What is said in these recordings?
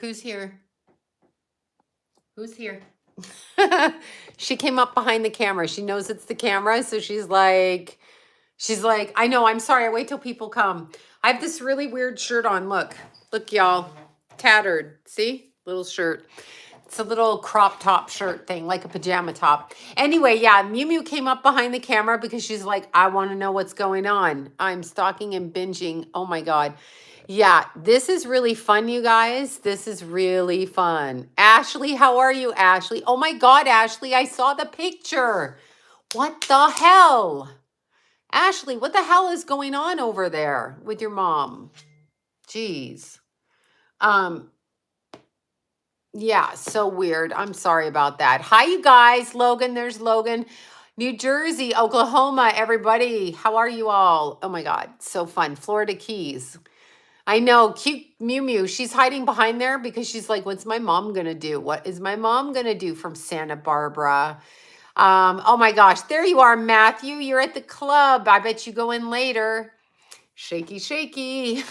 Who's here? Who's here? She came up behind the camera. She knows it's the camera, so she's like, I know, I'm sorry. I wait till people come. I have this really weird shirt on. Look, y'all. Tattered. See? Little shirt. It's a little crop top shirt thing, like a pajama top. Anyway, yeah, Mew Mew came up behind the camera because she's like, I want to know what's going on. I'm stalking and binging. Oh my God. Yeah, this is really fun, you guys. This is really fun. Ashley, how are you, Ashley? Oh my God, Ashley, I saw the picture. What the hell? Ashley, what the hell is going on over there with your mom? Jeez. Um, yeah, so weird. I'm sorry about that. Hi, you guys. Logan, there's Logan. New Jersey, Oklahoma, everybody. How are you all? Oh my God, so fun. Florida Keys. I know, cute Mew Mew. She's hiding behind there because she's like, what's my mom gonna do? What is my mom gonna do from Santa Barbara? Oh my gosh, there you are, Matthew. You're at the club. I bet you go in later. Shaky, shaky.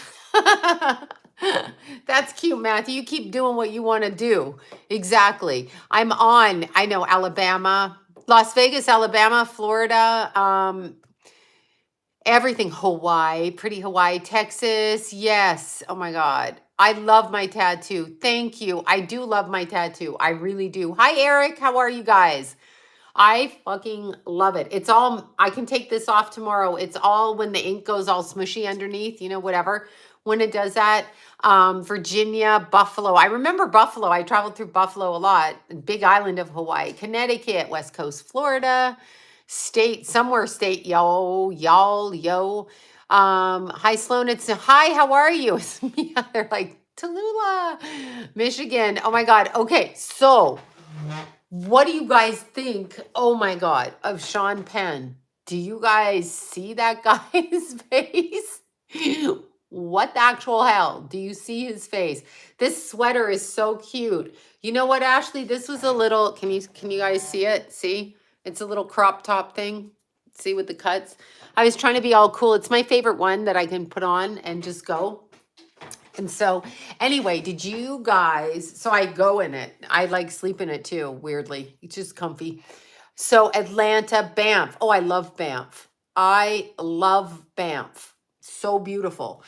That's cute, Matthew. You keep doing what you want to do. Exactly. I'm on, I know, Alabama, Las Vegas, Alabama, Florida, everything, Hawaii, pretty Hawaii, Texas. Yes. Oh my God. I love my tattoo. Thank you. I do love my tattoo. I really do. Hi, Eric. How are you guys? I fucking love it. It's all, I can take this off tomorrow. It's all when the ink goes all smushy underneath, whatever. When it does that, Virginia, Buffalo. I remember Buffalo. I traveled through Buffalo a lot. Big island of Hawaii, Connecticut, West Coast, Florida, somewhere state, yo. Hi, Sloan. Hi, how are you? It's me. They're like, Tallulah, Michigan. Oh my God. Okay, so what do you guys think? Oh my God, of Sean Penn. Do you guys see that guy's face? What the actual hell? Do you see his face? This sweater is so cute. You know what, Ashley? This was a little, can you guys see it? See? It's a little crop top thing. See with the cuts? I was trying to be all cool. It's my favorite one that I can put on and just go. And so anyway, did you guys, so I go in it. I like sleep in it too, weirdly. It's just comfy. So Atlanta, Banff. Oh, I love Banff. I love Banff. So beautiful.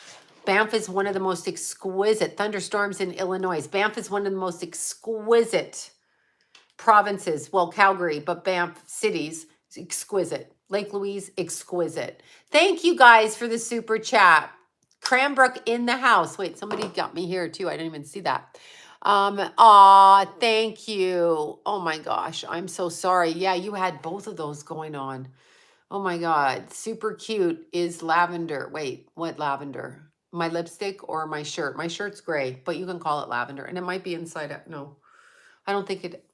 Banff is one of the most exquisite thunderstorms in Illinois. Banff is one of the most exquisite provinces. Well, Calgary, but Banff cities, exquisite. Lake Louise, exquisite. Thank you guys for the super chat. Cranbrook in the house. Wait, somebody got me here too. I didn't even see that. Thank you. Oh my gosh, I'm so sorry. Yeah, you had both of those going on. Oh my God, super cute is lavender. Wait, what lavender? My lipstick or my shirt? My shirt's gray, but you can call it lavender, and it might be inside out. No, I don't think it.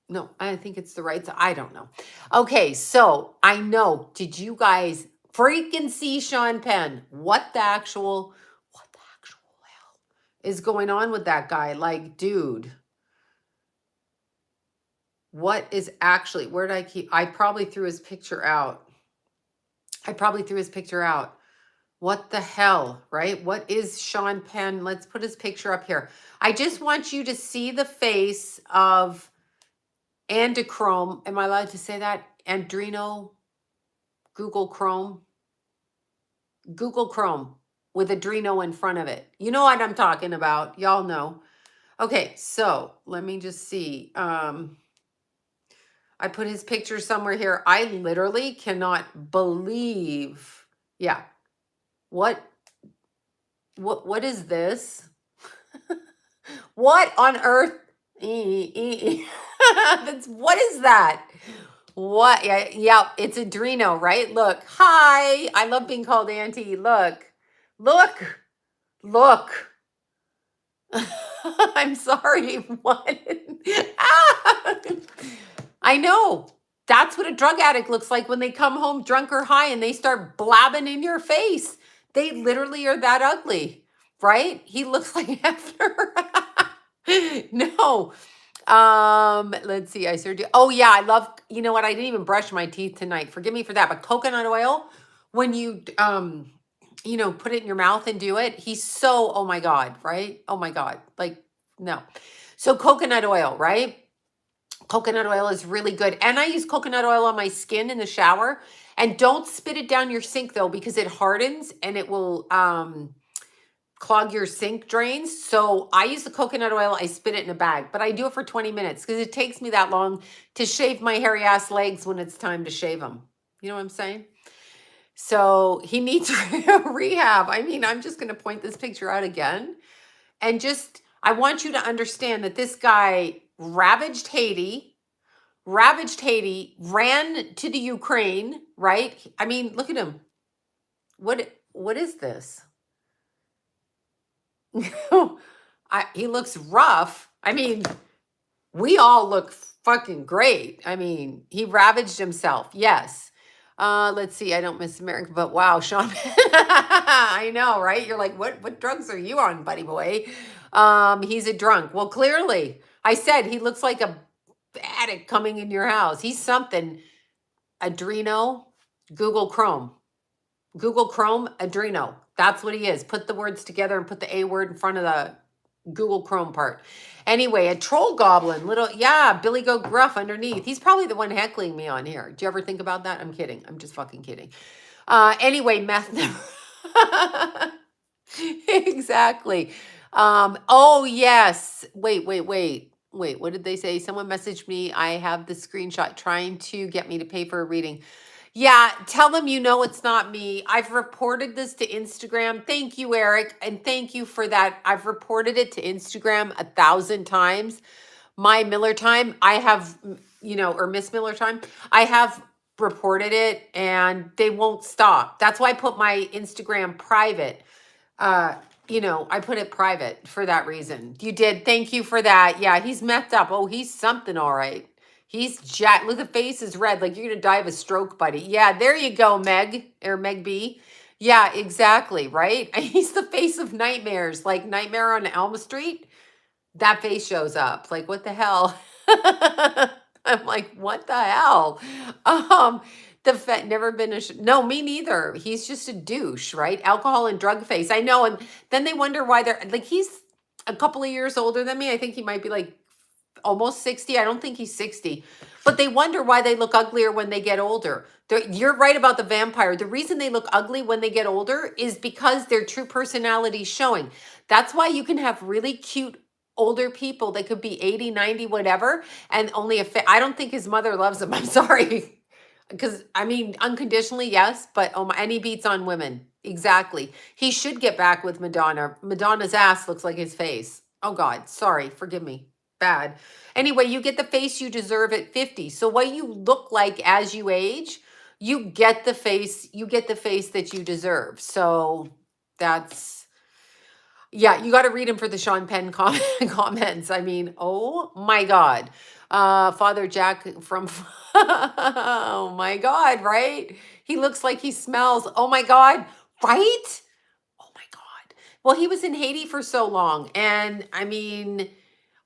No, I think it's the right. I don't know. Okay, so I know. Did you guys freaking see Sean Penn? What the actual hell is going on with that guy? Like, dude, what is actually, where did I keep? I probably threw his picture out. What the hell, right? What is Sean Penn? Let's put his picture up here. I just want you to see the face of Androchrome. Am I allowed to say that? Andrino, Google Chrome with Adreno in front of it. You know what I'm talking about. Y'all know. Okay, so let me just see. I put his picture somewhere here. I literally cannot believe. Yeah. What is this? What on earth? What is that? What? Yeah, it's Adreno, right? Look. Hi. I love being called Auntie. Look. I'm sorry. What? I know. That's what a drug addict looks like when they come home drunk or high and they start blabbing in your face. They literally are that ugly, right? He looks like after. No. Let's see. I served you. Oh yeah, I love, you know what? I didn't even brush my teeth tonight. Forgive me for that. But coconut oil, when you put it in your mouth and do it, he's so, oh my God, right? Oh my God. Like No. So coconut oil, right? Coconut oil is really good. And I use coconut oil on my skin in the shower. And don't spit it down your sink though, because it hardens and it will clog your sink drains. So I use the coconut oil, I spit it in a bag, but I do it for 20 minutes because it takes me that long to shave my hairy ass legs when it's time to shave them. You know what I'm saying? So he needs rehab. I mean, I'm just going to point this picture out again. And just, I want you to understand that this guy ravaged Haiti, ran to the Ukraine, right? I mean, look at him. What is this? He looks rough. I mean, we all look fucking great. I mean, he ravaged himself. Yes. Let's see. I don't miss America, but wow, Sean. I know, right? You're like, what drugs are you on, buddy boy? He's a drunk. Well, clearly, I said he looks like a addict coming in your house. He's something. Adreno, Google Chrome. Google Chrome, Adreno. That's what he is. Put the words together and put the A word in front of the Google Chrome part. Anyway, a troll goblin, little, yeah, Billy Goat Gruff underneath. He's probably the one heckling me on here. Do you ever think about that? I'm kidding. I'm just fucking kidding. Anyway, meth. Exactly. Oh, yes. Wait. What did they say? Someone messaged me. I have the screenshot trying to get me to pay for a reading. Yeah, tell them you know it's not me. I've reported this to Instagram. Thank you, Eric. And thank you for that. I've reported it to Instagram 1,000 times. My Miller time, I have, or Miss Miller time, I have reported it and they won't stop. That's why I put my Instagram private. I put it private for that reason. You did. Thank you for that. Yeah, he's methed up. Oh, he's something all right. He's jacked. Look, the face is red. Like you're going to die of a stroke, buddy. Yeah, there you go, Meg or Meg B. Yeah, exactly. Right. He's the face of nightmares, like Nightmare on Elm Street. That face shows up. Like, what the hell? I'm like, what the hell? Um, never been no, me neither. He's just a douche, right? Alcohol and drug face. I know. And then they wonder why they're like, he's a couple of years older than me. I think he might be like almost 60. I don't think he's 60. But they wonder why they look uglier when they get older. You're right about the vampire. The reason they look ugly when they get older is because their true personality is showing. That's why you can have really cute older people. They could be 80, 90, whatever, and only I don't think his mother loves him. I'm sorry. Because I mean, unconditionally, yes, but and he beats on women. Exactly. He should get back with Madonna. Madonna's ass looks like his face. Oh God, sorry, forgive me. Bad. Anyway, you get the face you deserve at 50. So what you look like as you age, you get the face that you deserve. So that's, yeah, you got to read him for the Sean Penn comments. I mean, oh my God. Father Jack from, oh my God, right? He looks like he smells. Oh my God, right? Oh my God. Well, he was in Haiti for so long. And I mean,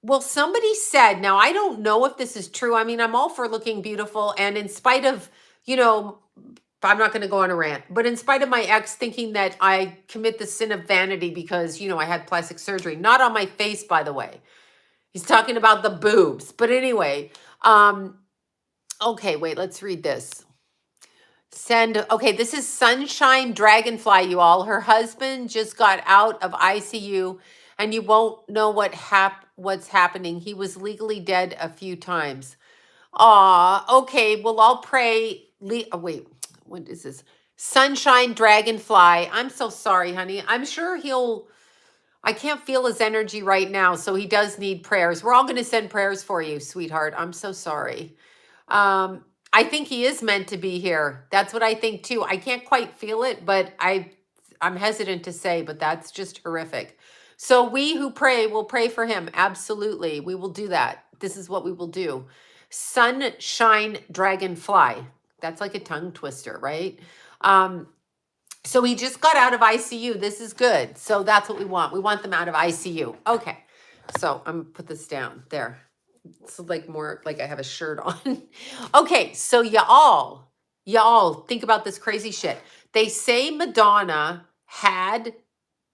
well, somebody said, now I don't know if this is true. I mean, I'm all for looking beautiful. And in spite of, I'm not going to go on a rant, but in spite of my ex thinking that I commit the sin of vanity because, I had plastic surgery, not on my face, by the way. He's talking about the boobs. But anyway, okay, wait, let's read this. Okay, this is Sunshine Dragonfly, you all. Her husband just got out of ICU and you won't know what's happening. He was legally dead a few times. Okay, well, I'll pray. Wait, what is this? Sunshine Dragonfly. I'm so sorry, honey. I'm sure I can't feel his energy right now, so he does need prayers. We're all going to send prayers for you, sweetheart. I'm so sorry. I think he is meant to be here. That's what I think too. I can't quite feel it, but I'm hesitant to say, but that's just horrific. So we who pray will pray for him. Absolutely. We will do that. This is what we will do. Sunshine Dragonfly. That's like a tongue twister, right? So he just got out of ICU. This is good. So that's what we want. We want them out of ICU. Okay. So I'm gonna put this down there. It's like more like I have a shirt on. Okay. So y'all think about this crazy shit. They say Madonna had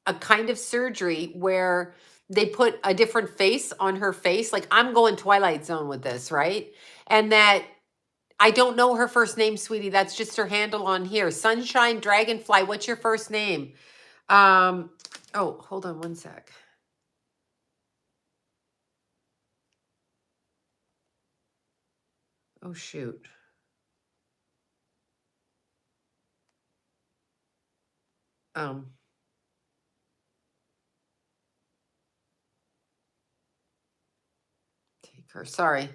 a kind of surgery where they put a different face on her face. Like I'm going Twilight Zone with this, right? And that I don't know her first name, sweetie. That's just her handle on here. Sunshine Dragonfly. What's your first name? Oh, hold on one sec. Oh shoot. Um, Take her. Sorry.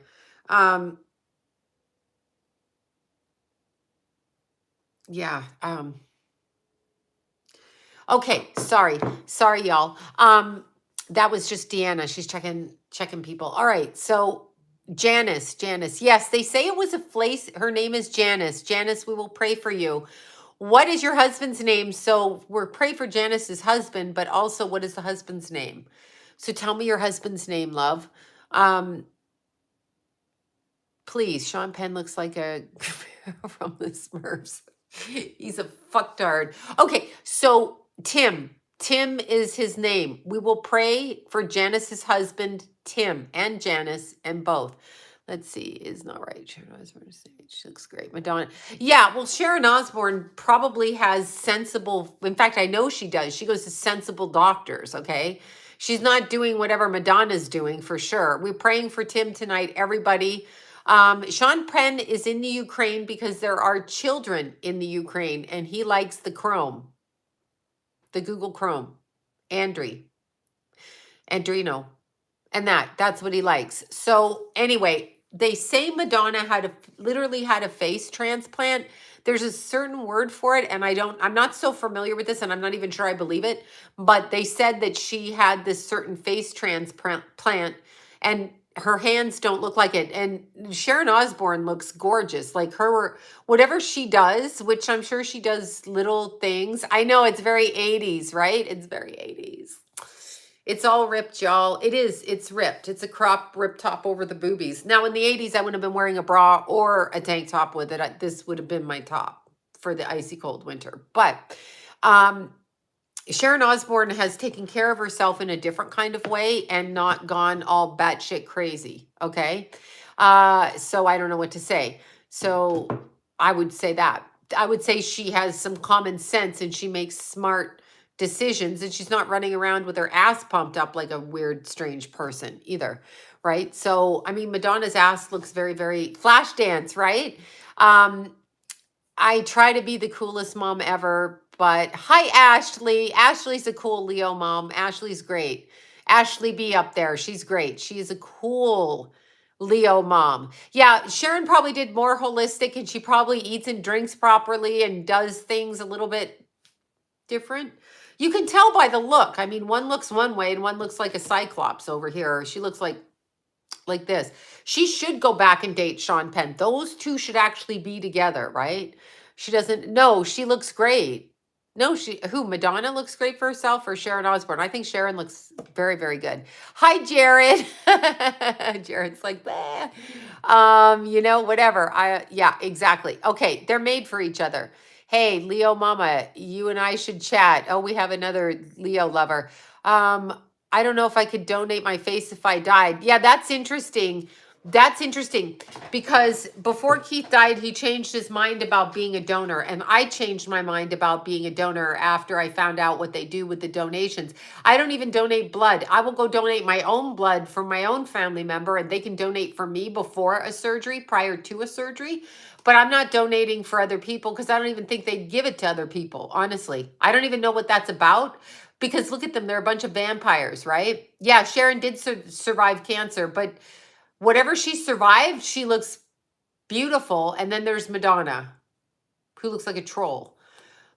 Um, yeah. Okay, sorry. Sorry, y'all. That was just Deanna. She's checking people. All right. So Janice. Yes, they say it was a place. Her name is Janice. Janice, we will pray for you. What is your husband's name? So we're pray for Janice's husband, but also what is the husband's name? So tell me your husband's name, love. Um, Please, Sean Penn looks like a from the Smurfs. He's a fucktard. Okay, so Tim. Tim is his name. We will pray for Janice's husband, Tim, and Janice, and both. Let's see, is not right. Sharon Osbourne stage. She looks great. Madonna. Yeah, well, Sharon Osbourne probably has sensible, in fact, I know she does. She goes to sensible doctors, okay? She's not doing whatever Madonna's doing for sure. We're praying for Tim tonight, everybody. Sean Penn is in the Ukraine because there are children in the Ukraine and he likes the Chrome, the Google Chrome, Andrino. And that's what he likes. So anyway, they say Madonna literally had a face transplant. There's a certain word for it, and I'm not so familiar with this, and I'm not even sure I believe it, but they said that she had this certain face transplant, and her hands don't look like it. And Sharon Osbourne looks gorgeous. Like whatever she does, which I'm sure she does little things. I know it's very 80s, right? It's very 80s. It's all ripped, y'all. It is. It's ripped. It's a crop rip top over the boobies. Now, in the 80s, I wouldn't have been wearing a bra or a tank top with it. This would have been my top for the icy cold winter. But Sharon Osbourne has taken care of herself in a different kind of way and not gone all batshit crazy. Okay. So I don't know what to say. So I would say that. I would say she has some common sense and she makes smart decisions and she's not running around with her ass pumped up like a weird, strange person either. Right. So, I mean, Madonna's ass looks very, very flash dance, right? I try to be the coolest mom ever, but hi, Ashley. Ashley's a cool Leo mom. Ashley's great. Ashley B up there. She's great. She's a cool Leo mom. Yeah, Sharon probably did more holistic and she probably eats and drinks properly and does things a little bit different. You can tell by the look. I mean, one looks one way and one looks like a cyclops over here. She looks like this. She should go back and date Sean Penn. Those two should actually be together, right? She doesn't. No, she looks great. No, Madonna looks great for herself or Sharon Osbourne? I think Sharon looks very, very good. Hi, Jared. Jared's like, bleh. Whatever. Yeah, exactly. Okay, they're made for each other. Hey, Leo Mama, you and I should chat. Oh, we have another Leo lover. I don't know if I could donate my face if I died. Yeah, that's interesting. That's interesting because before Keith died, he changed his mind about being a donor. And I changed my mind about being a donor after I found out what they do with the donations. I don't even donate blood. I will go donate my own blood for my own family member and they can donate for me before a surgery, prior to a surgery. But I'm not donating for other people because I don't even think they give it to other people, honestly. I don't even know what that's about. Because look at them, they're a bunch of vampires, right? Yeah, Sharon did survive cancer, but whatever she survived, she looks beautiful. And then there's Madonna, who looks like a troll,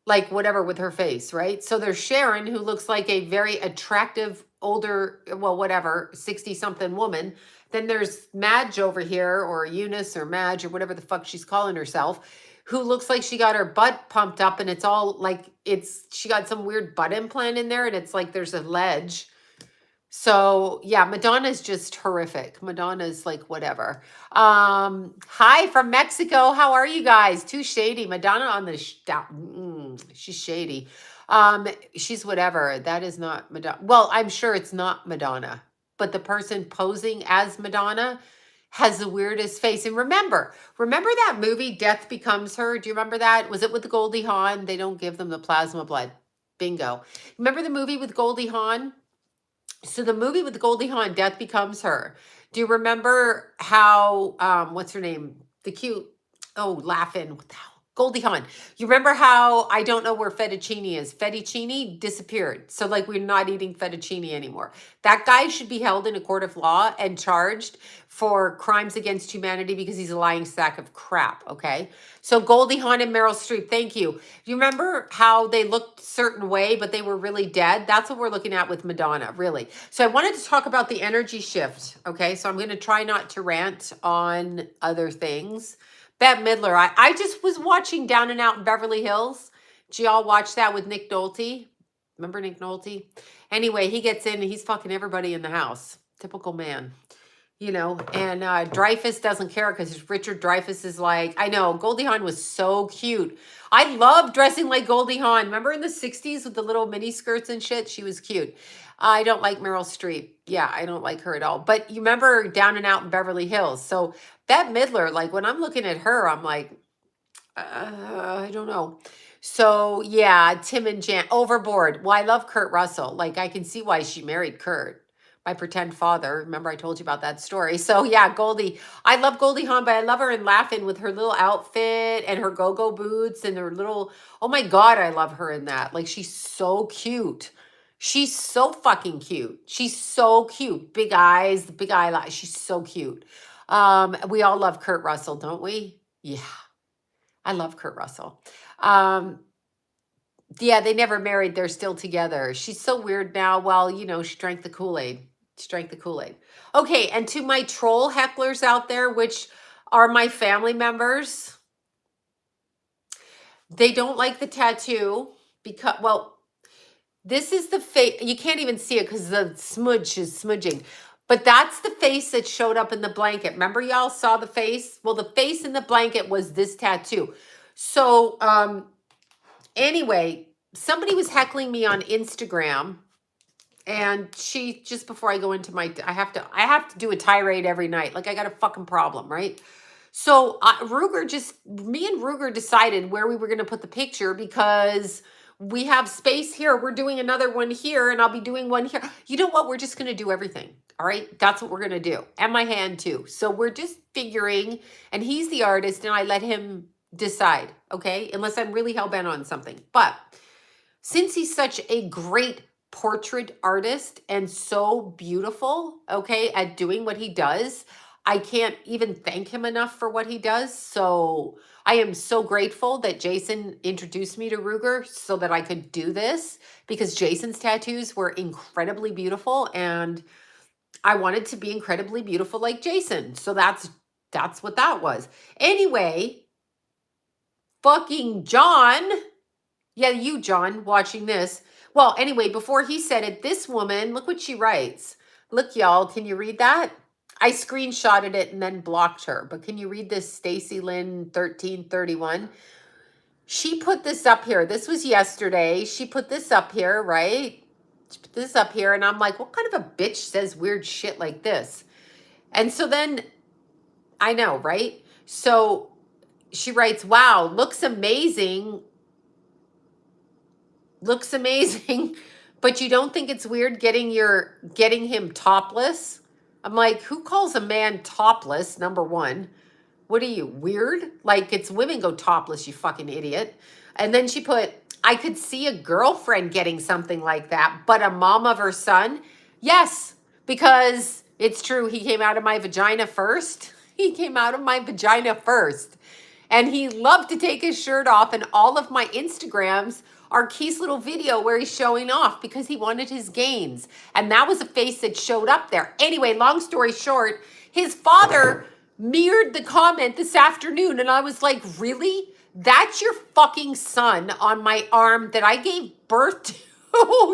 like whatever with her face, right? So there's Sharon, who looks like a very attractive, older, well, whatever, 60-something woman. Then there's Madge over here, or Eunice, or Madge, or whatever the fuck she's calling herself, who looks like she got her butt pumped up and it's all like she got some weird butt implant in there and it's like there's a ledge. So yeah, Madonna's just horrific. Madonna's like whatever. Hi from Mexico. How are you guys? Too shady. Madonna on the she's shady. She's whatever. That is not Madonna. Well, I'm sure it's not Madonna, but the person posing as Madonna has the weirdest face. And remember that movie Death Becomes Her? Do you remember that? Was it with the Goldie Hawn? They don't give them the plasma blood. Bingo. Remember the movie with Goldie Hawn? So the movie with Goldie Hawn, Death Becomes Her. Do you remember how what's her name? The cute laughing. What the hell? Goldie Hawn. You remember how I don't know where fettuccine is? Fettuccine disappeared. So like we're not eating fettuccine anymore. That guy should be held in a court of law and charged for crimes against humanity because he's a lying sack of crap, okay? So Goldie Hawn and Meryl Streep, thank you. You remember how they looked a certain way, but they were really dead? That's what we're looking at with Madonna, really. So I wanted to talk about the energy shift, okay? So I'm going to try not to rant on other things. Bette Midler, I just was watching Down and Out in Beverly Hills. Did y'all watch that with Nick Nolte? Remember Nick Nolte? Anyway, he gets in and he's fucking everybody in the house. Typical man. You know, and Dreyfus doesn't care because Richard Dreyfus is like, I know, Goldie Hawn was so cute. I love dressing like Goldie Hawn. Remember in the 60s with the little mini skirts and shit? She was cute. I don't like Meryl Streep. Yeah, I don't like her at all. But you remember Down and Out in Beverly Hills. So Bette Midler, like when I'm looking at her, I'm like, I don't know. So yeah, Tim and Jan, Overboard. Well, I love Kurt Russell. Like I can see why she married Kurt. My pretend father. Remember I told you about that story. So yeah, Goldie. I love Goldie Hawn, but I love her in Laughing with her little outfit and her go-go boots and her little, oh my God, I love her in that. Like she's so cute. She's so fucking cute. She's so cute. Big eyes, the big eyelash. She's so cute. We all love Kurt Russell, don't we? Yeah. I love Kurt Russell. Yeah, they never married. They're still together. She's so weird now. Well, you know, she drank the Kool-Aid. She drank the Kool-Aid. Okay, and to my troll hecklers out there, which are my family members, they don't like the tattoo because, well, this is the face. You can't even see it because the smudge is smudging. But that's the face that showed up in the blanket. Remember y'all saw the face? Well, the face in the blanket was this tattoo. So, anyway, somebody was heckling me on Instagram, and she, just before I go into my, I have to do a tirade every night. Like I got a fucking problem, right? So me and Ruger decided where we were going to put the picture because we have space here. We're doing another one here, and I'll be doing one here. You know what? We're just going to do everything. All right. That's what we're going to do. And my hand too. So we're just figuring, and he's the artist, and I let him decide. Okay. Unless I'm really hell bent on something. But since he's such a great portrait artist and so beautiful, okay, at doing what he does, I can't even thank him enough for what he does. So I am so grateful that Jason introduced me to Ruger so that I could do this, because Jason's tattoos were incredibly beautiful and I wanted to be incredibly beautiful like Jason. So that's what that was. Anyway, fucking John. Yeah, you, John, watching this. Well, anyway, before he said it, this woman, look what she writes. Look, y'all, can you read that? I screenshotted it and then blocked her. But can you read this, Stacy Lynn 1331? She put this up here. This was yesterday. She put this up here, right? She put this up here, and I'm like, what kind of a bitch says weird shit like this? And so then, I know, right? So she writes, wow, looks amazing, but you don't think it's weird getting him topless? I'm like, who calls a man topless? Number one, what are you, weird? Like, it's women go topless, you fucking idiot. And then she put, I could see a girlfriend getting something like that, but a mom of her son? Yes, because it's true. He came out of my vagina first. He came out of my vagina first. And he loved to take his shirt off, and all of my Instagrams are Keith's little video where he's showing off because he wanted his gains. And that was a face that showed up there. Anyway, long story short, his father mirrored the comment this afternoon, and I was like, really? That's your fucking son on my arm that I gave birth to?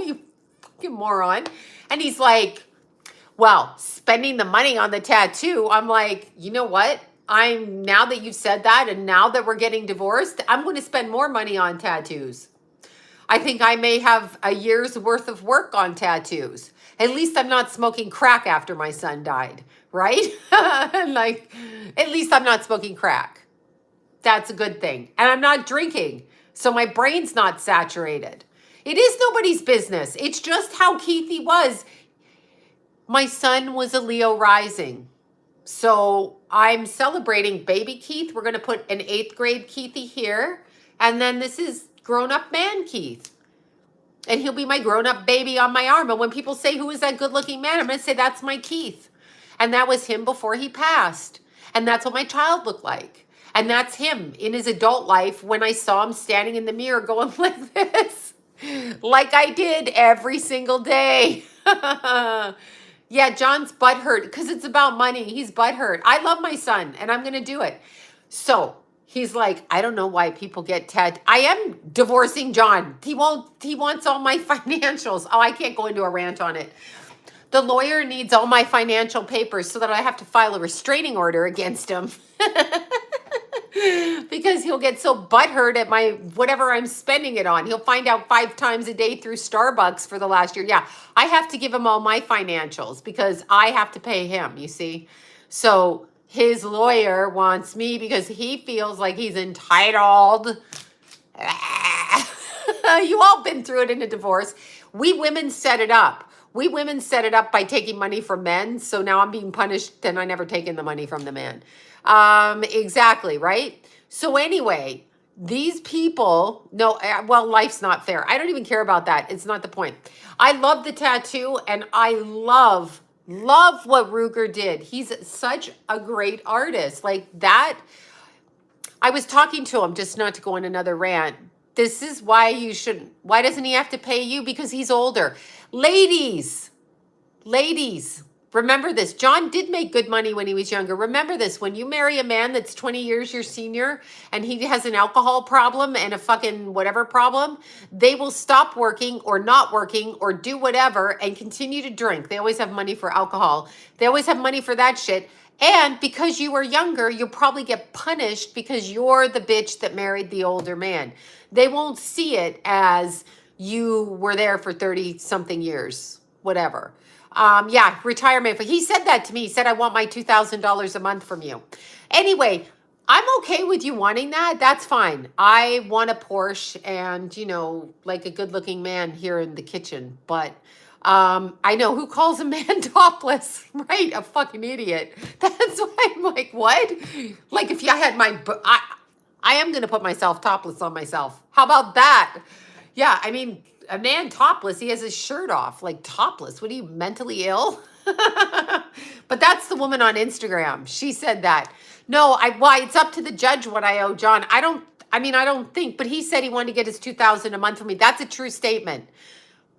You fucking moron. And he's like, well, spending the money on the tattoo. I'm like, you know what? Now that you've said that, and now that we're getting divorced, I'm going to spend more money on tattoos. I think I may have a year's worth of work on tattoos. At least I'm not smoking crack after my son died, right? Like, at least I'm not smoking crack. That's a good thing. And I'm not drinking, so my brain's not saturated. It is nobody's business. It's just how Keithy was. My son was a Leo rising. So I'm celebrating baby Keith. We're going to put an 8th grade Keithy here. And then this is grown-up man Keith. And he'll be my grown-up baby on my arm. And when people say, who is that good-looking man? I'm going to say, that's my Keith. And that was him before he passed. And that's what my child looked like. And that's him in his adult life when I saw him standing in the mirror going like this. Like I did every single day. Yeah, John's butthurt because it's about money. He's butthurt. I love my son and I'm going to do it. So he's like, I don't know why people get I am divorcing John. He wants all my financials. Oh, I can't go into a rant on it. The lawyer needs all my financial papers so that I have to file a restraining order against him. Because he'll get so butthurt at my whatever I'm spending it on. He'll find out 5 times a day through Starbucks for the last year. Yeah, I have to give him all my financials because I have to pay him, you see. So his lawyer wants me because he feels like he's entitled. You all been through it in a divorce. We women set it up. We women set it up by taking money from men. So now I'm being punished and I never taken the money from the man. Exactly, right? So anyway, these people, no, well, life's not fair. I don't even care about that. It's not the point. I love the tattoo and I love what Ruger did. He's such a great artist. Like that, I was talking to him, just not to go on another rant. This is why you shouldn't, why doesn't he have to pay you? Because he's older. Ladies, remember this. John did make good money when he was younger. Remember this. When you marry a man that's 20 years your senior and he has an alcohol problem and a fucking whatever problem, they will stop working or not working or do whatever and continue to drink. They always have money for alcohol. They always have money for that shit. And because you were younger, you'll probably get punished because you're the bitch that married the older man. They won't see it as you were there for 30 something years, whatever. Yeah, retirement. He said that to me. He said, I want my $2,000 a month from you. Anyway, I'm okay with you wanting that. That's fine. I want a Porsche and, you know, like a good looking man here in the kitchen. But I know who calls a man topless, right? A fucking idiot. That's why I'm like, what? Like if I had I am going to put myself topless on myself. How about that? Yeah, I mean, a man topless, he has his shirt off, like topless. What are you, mentally ill? But that's the woman on Instagram. She said that. No, why it's up to the judge what I owe John. I don't think, but he said he wanted to get his $2,000 a month from me. That's a true statement.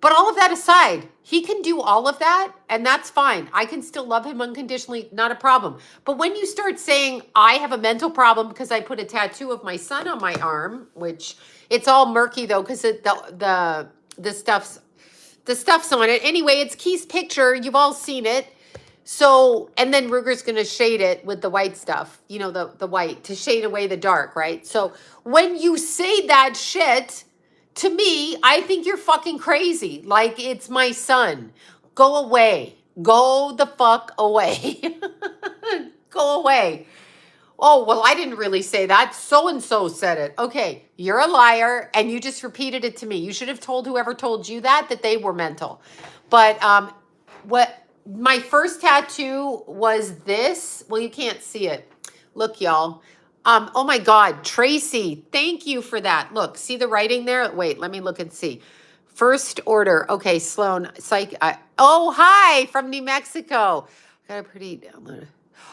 But all of that aside, he can do all of that, and that's fine. I can still love him unconditionally, not a problem. But when you start saying, I have a mental problem because I put a tattoo of my son on my arm, which it's all murky though, because the stuff's on it. Anyway, it's Keith's picture. You've all seen it. So, and then Ruger's going to shade it with the white stuff, you know, the white, to shade away the dark, right? So when you say that shit, to me, I think you're fucking crazy. Like, it's my son. Go away. Go the fuck away. Go away. Oh, well, I didn't really say that. So-and-so said it. Okay, you're a liar, and you just repeated it to me. You should have told whoever told you that they were mental. But what my first tattoo was this. Well, you can't see it. Look, y'all. Oh my God, Tracy, thank you for that. Look, see the writing there? Wait, let me look and see. First order. Okay, Sloan, psych. Oh, hi from New Mexico. Got a pretty.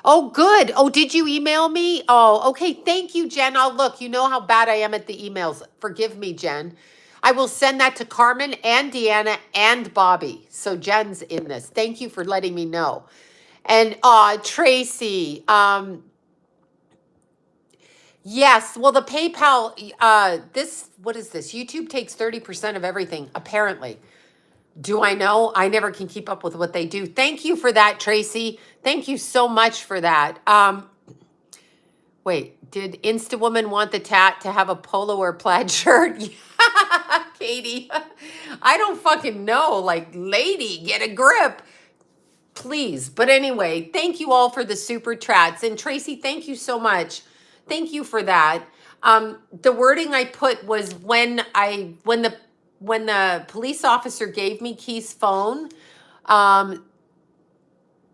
Oh, good. Oh, did you email me? Oh, okay. Thank you, Jen. I'll look. You know how bad I am at the emails. Forgive me, Jen. I will send that to Carmen and Deanna and Bobby. So Jen's in this. Thank you for letting me know. And Tracy, yes, well, the PayPal, what is this? YouTube takes 30% of everything, apparently. Do I know? I never can keep up with what they do. Thank you for that, Tracy. Thank you so much for that. Wait, did Instawoman want the tat to have a polo or plaid shirt? Katie, I don't fucking know. Like, lady, get a grip, please. But anyway, thank you all for the super chats. And Tracy, thank you so much. Thank you for that. The wording I put was when the police officer gave me Keith's phone.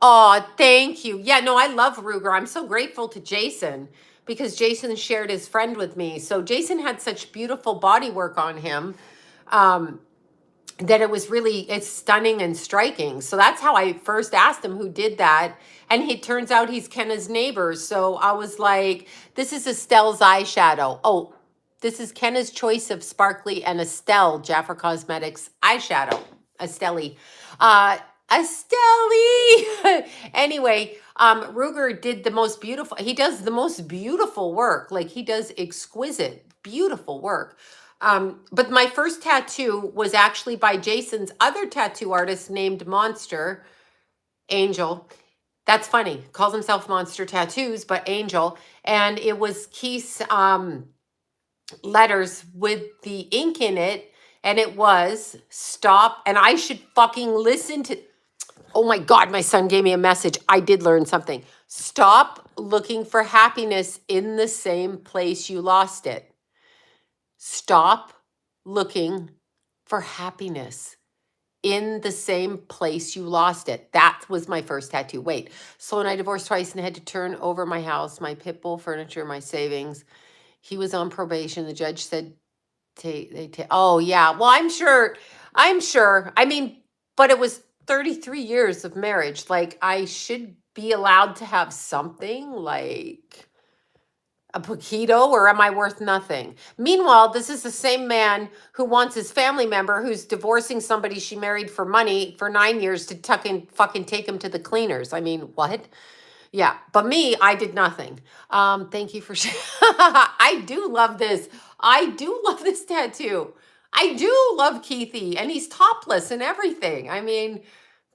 Oh, thank you. Yeah, no, I love Ruger. I'm so grateful to Jason because Jason shared his friend with me. So Jason had such beautiful body work on him. That it's stunning and striking. So that's how I first asked him who did that. And it turns out he's Kenna's neighbor. So I was like, this is Estelle's eyeshadow. Oh, this is Kenna's choice of sparkly and Estelle Jaffa Cosmetics eyeshadow. Estelle. Estelle. Anyway, Ruger did he does the most beautiful work. Like, he does exquisite, beautiful work. But my first tattoo was actually by Jason's other tattoo artist named Monster Angel. That's funny. Calls himself Monster Tattoos, but Angel. And it was Keith's letters with the ink in it. And it was stop. And I should fucking listen to. Oh my God, my son gave me a message. I did learn something. Stop looking for happiness in the same place you lost it. Stop looking for happiness in the same place you lost it. That was my first tattoo. Wait, Slow and I divorced twice and had to turn over my house, my pit bull furniture, my savings. He was on probation. The judge said, oh yeah. Well, I'm sure. I mean, but it was 33 years of marriage. Like, I should be allowed to have something like a poquito, or am I worth nothing? Meanwhile, this is the same man who wants his family member who's divorcing somebody she married for money for 9 years to fucking take him to the cleaners. I mean, what? Yeah, but me, I did nothing. Thank you for I do love this. I do love this tattoo. I do love Keithy, and he's topless and everything. I mean,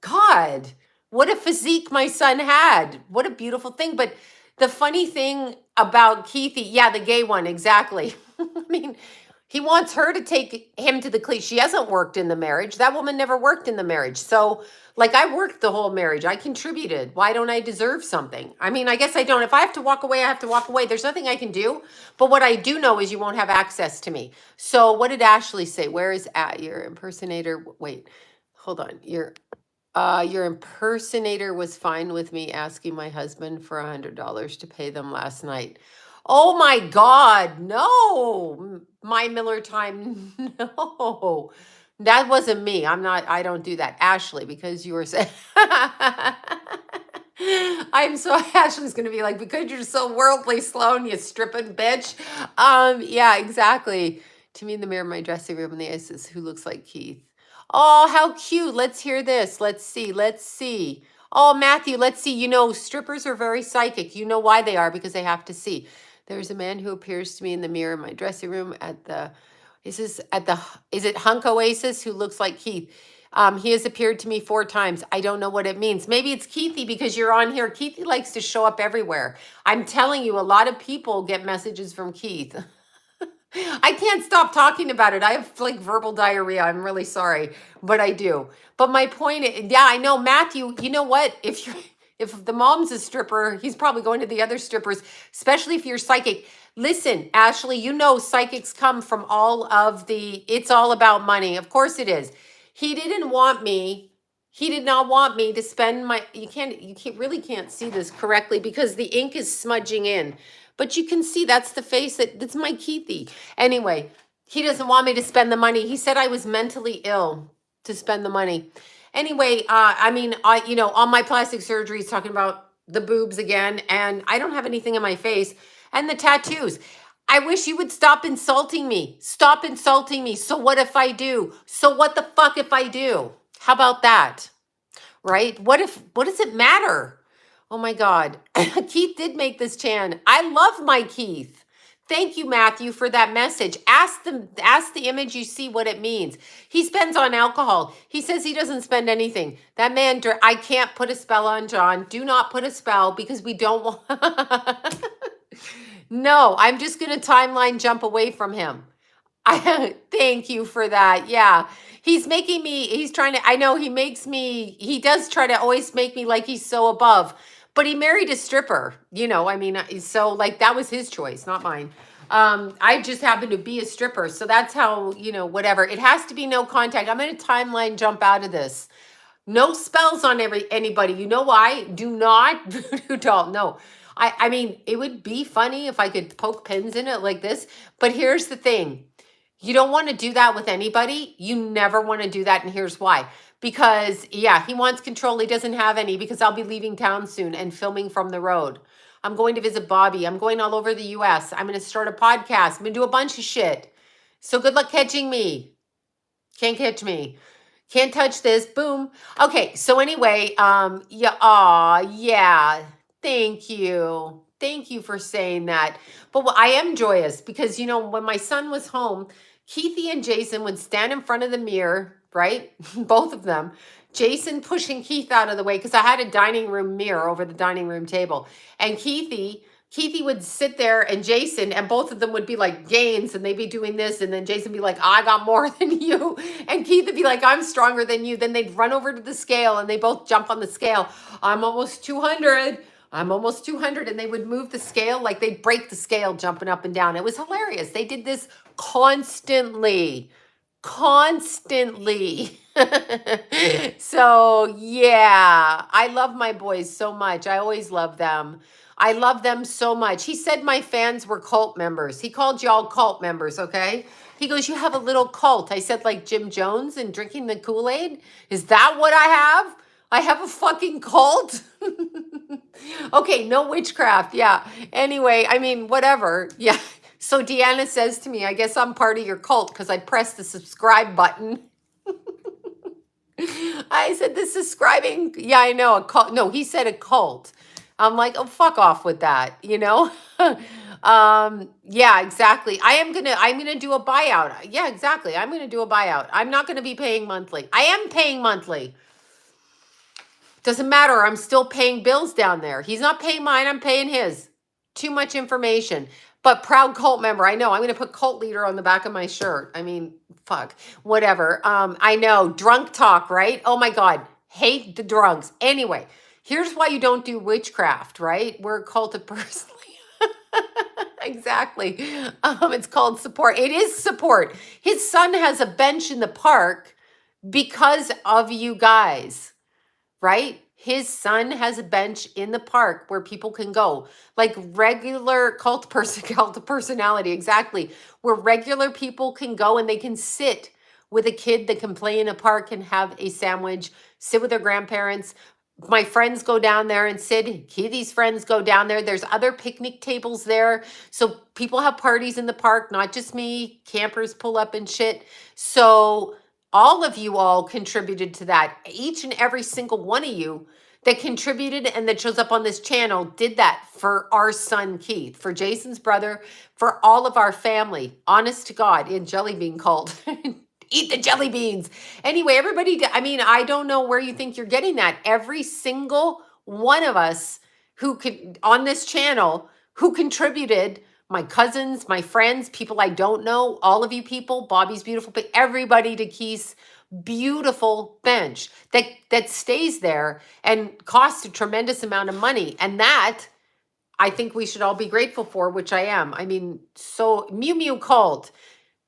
God, what a physique my son had. What a beautiful thing. But the funny thing about Keithy, yeah, the gay one, exactly. I mean, he wants her to take him to the clean. She hasn't worked in the marriage. That woman never worked in the marriage. So, like, I worked the whole marriage. I contributed. Why don't I deserve something? I mean, I guess I don't. If I have to walk away, I have to walk away. There's nothing I can do. But what I do know is you won't have access to me. So what did Ashley say? Where is your impersonator? Wait, hold on. Your impersonator was fine with me asking my husband for $100 to pay them last night. Oh my God, no. My Miller time, no. That wasn't me. I don't do that. Ashley, because you were saying. Ashley's going to be like, because you're so worldly, Sloan, you stripping bitch. Yeah, exactly. To me in the mirror in my dressing room, and the ice is who looks like Keith. Oh, how cute. Let's hear this. Let's see. Oh, Matthew, let's see. You know, strippers are very psychic. You know why they are, because they have to see. There's a man who appears to me in the mirror in my dressing room is it Hunk Oasis, who looks like Keith? He has appeared to me 4 times. I don't know what it means. Maybe it's Keithy because you're on here. Keithy likes to show up everywhere. I'm telling you, a lot of people get messages from Keith. I can't stop talking about it. I have like verbal diarrhea. I'm really sorry, but I do. But my point is, yeah, I know, Matthew, you know what? If the mom's a stripper, he's probably going to the other strippers, especially if you're psychic. Listen, Ashley, you know psychics come from it's all about money. Of course it is. He did not want me to spend you really can't see this correctly because the ink is smudging in. But you can see that's the face that's my Keithy. Anyway, he doesn't want me to spend the money. He said I was mentally ill to spend the money. Anyway, on my plastic surgery, he's talking about the boobs again, and I don't have anything in my face. And the tattoos. I wish you would stop insulting me. Stop insulting me. So what if I do? So what the fuck if I do? How about that? Right? What does it matter? Oh my God. Keith did make this Chan. I love my Keith. Thank you, Matthew, for that message. Ask the image you see what it means. He spends on alcohol. He says he doesn't spend anything. That man, I can't put a spell on John. Do not put a spell because we don't want. No, I'm just going to timeline jump away from him. I thank you for that. Yeah. He's making me, he's trying to, I know he makes me, he does try to always make me like he's so above, but he married a stripper, I mean, so like that was his choice, not mine. I just happen to be a stripper. So that's how, whatever. It has to be no contact. I'm going to timeline jump out of this. No spells on anybody. You know why? Do not voodoo doll. No. I mean, it would be funny if I could poke pins in it like this. But here's the thing. You don't want to do that with anybody. You never want to do that. And here's why. Because, yeah, he wants control. He doesn't have any because I'll be leaving town soon and filming from the road. I'm going to visit Bobby. I'm going all over the US. I'm going to start a podcast. I'm going to do a bunch of shit. So good luck catching me. Can't catch me. Can't touch this. Boom. Okay. So anyway, yeah. Aw, yeah. Thank you. Thank you for saying that. But I am joyous because, when my son was home, Keithy and Jason would stand in front of the mirror, right? Both of them. Jason pushing Keith out of the way because I had a dining room mirror over the dining room table. And Keithy would sit there and Jason, and both of them would be like gains and they'd be doing this. And then Jason would be like, I got more than you. And Keith would be like, I'm stronger than you. Then they'd run over to the scale and they both jump on the scale. I'm almost 200. I'm almost 200. And they would move the scale like they'd break the scale jumping up and down. It was hilarious. They did this constantly. Constantly. So, yeah, I love my boys so much. I always love them. I love them so much. He said my fans were cult members. He called y'all cult members, okay? He goes, you have a little cult. I said, like Jim Jones and drinking the Kool-Aid? Is that what I have? I have a fucking cult? Okay, no witchcraft. Yeah. Anyway, I mean, whatever. Yeah. So Deanna says to me, I guess I'm part of your cult because I pressed the subscribe button. I said the subscribing. Yeah, I know. A cult. No, he said a cult. I'm like, oh, fuck off with that, Yeah, exactly. I'm gonna do a buyout. Yeah, exactly. I'm gonna do a buyout. I'm not gonna be paying monthly. I am paying monthly. Doesn't matter. I'm still paying bills down there. He's not paying mine. I'm paying his. Too much information. But proud cult member. I know. I'm going to put cult leader on the back of my shirt. I mean, fuck. Whatever. I know. Drunk talk, right? Oh my God. Hate the drunks. Anyway, here's why you don't do witchcraft, right? We're a cult of personally. Exactly. It's called support. It is support. His son has a bench in the park because of you guys, right? His son has a bench in the park where people can go, like regular cult of personality, exactly, where regular people can go and they can sit with a kid that can play in a park and have a sandwich, sit with their grandparents. My friends go down there and sit. Kitty's friends go down there. There's other picnic tables there. So people have parties in the park, not just me. Campers pull up and shit. So all of you all contributed to that. Each and every single one of you that contributed and that shows up on this channel did that for our son Keith, for Jason's brother, for all of our family. Honest to God, in jelly bean cult. Eat the jelly beans. Anyway, everybody, I mean, I don't know where you think you're getting that. Every single one of us who could on this channel who contributed, my cousins, my friends, people I don't know, all of you people, Bobby's beautiful, but everybody to Keith's beautiful bench that stays there and costs a tremendous amount of money. And that I think we should all be grateful for, which I am. I mean, so Mew Mew cult,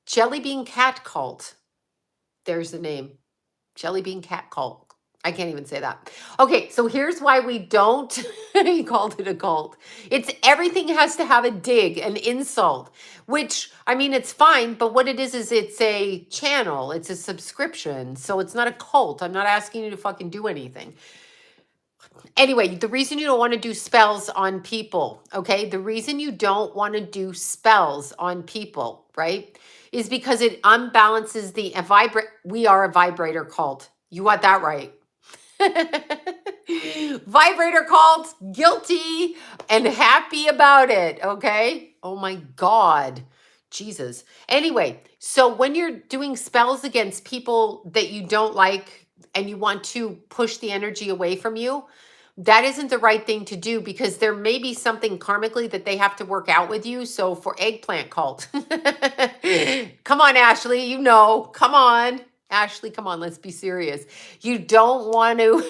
Jelly Bean Cat cult. There's the name. Jelly Bean Cat cult. I can't even say that. Okay, so here's why we don't. He called it a cult. It's everything has to have a dig, an insult, which, I mean, it's fine, but what it is it's a channel. It's a subscription. So it's not a cult. I'm not asking you to fucking do anything. Anyway, the reason you don't want to do spells on people, okay? The reason you don't want to do spells on people, right? Is because it unbalances the we are a vibrator cult. You got that right. Vibrator cult, guilty and happy about it, okay? Oh my God. Jesus. Anyway, so when you're doing spells against people that you don't like and you want to push the energy away from you, that isn't the right thing to do because there may be something karmically that they have to work out with you. So for eggplant cult, come on, Ashley, come on. Ashley, come on, let's be serious. You don't want to,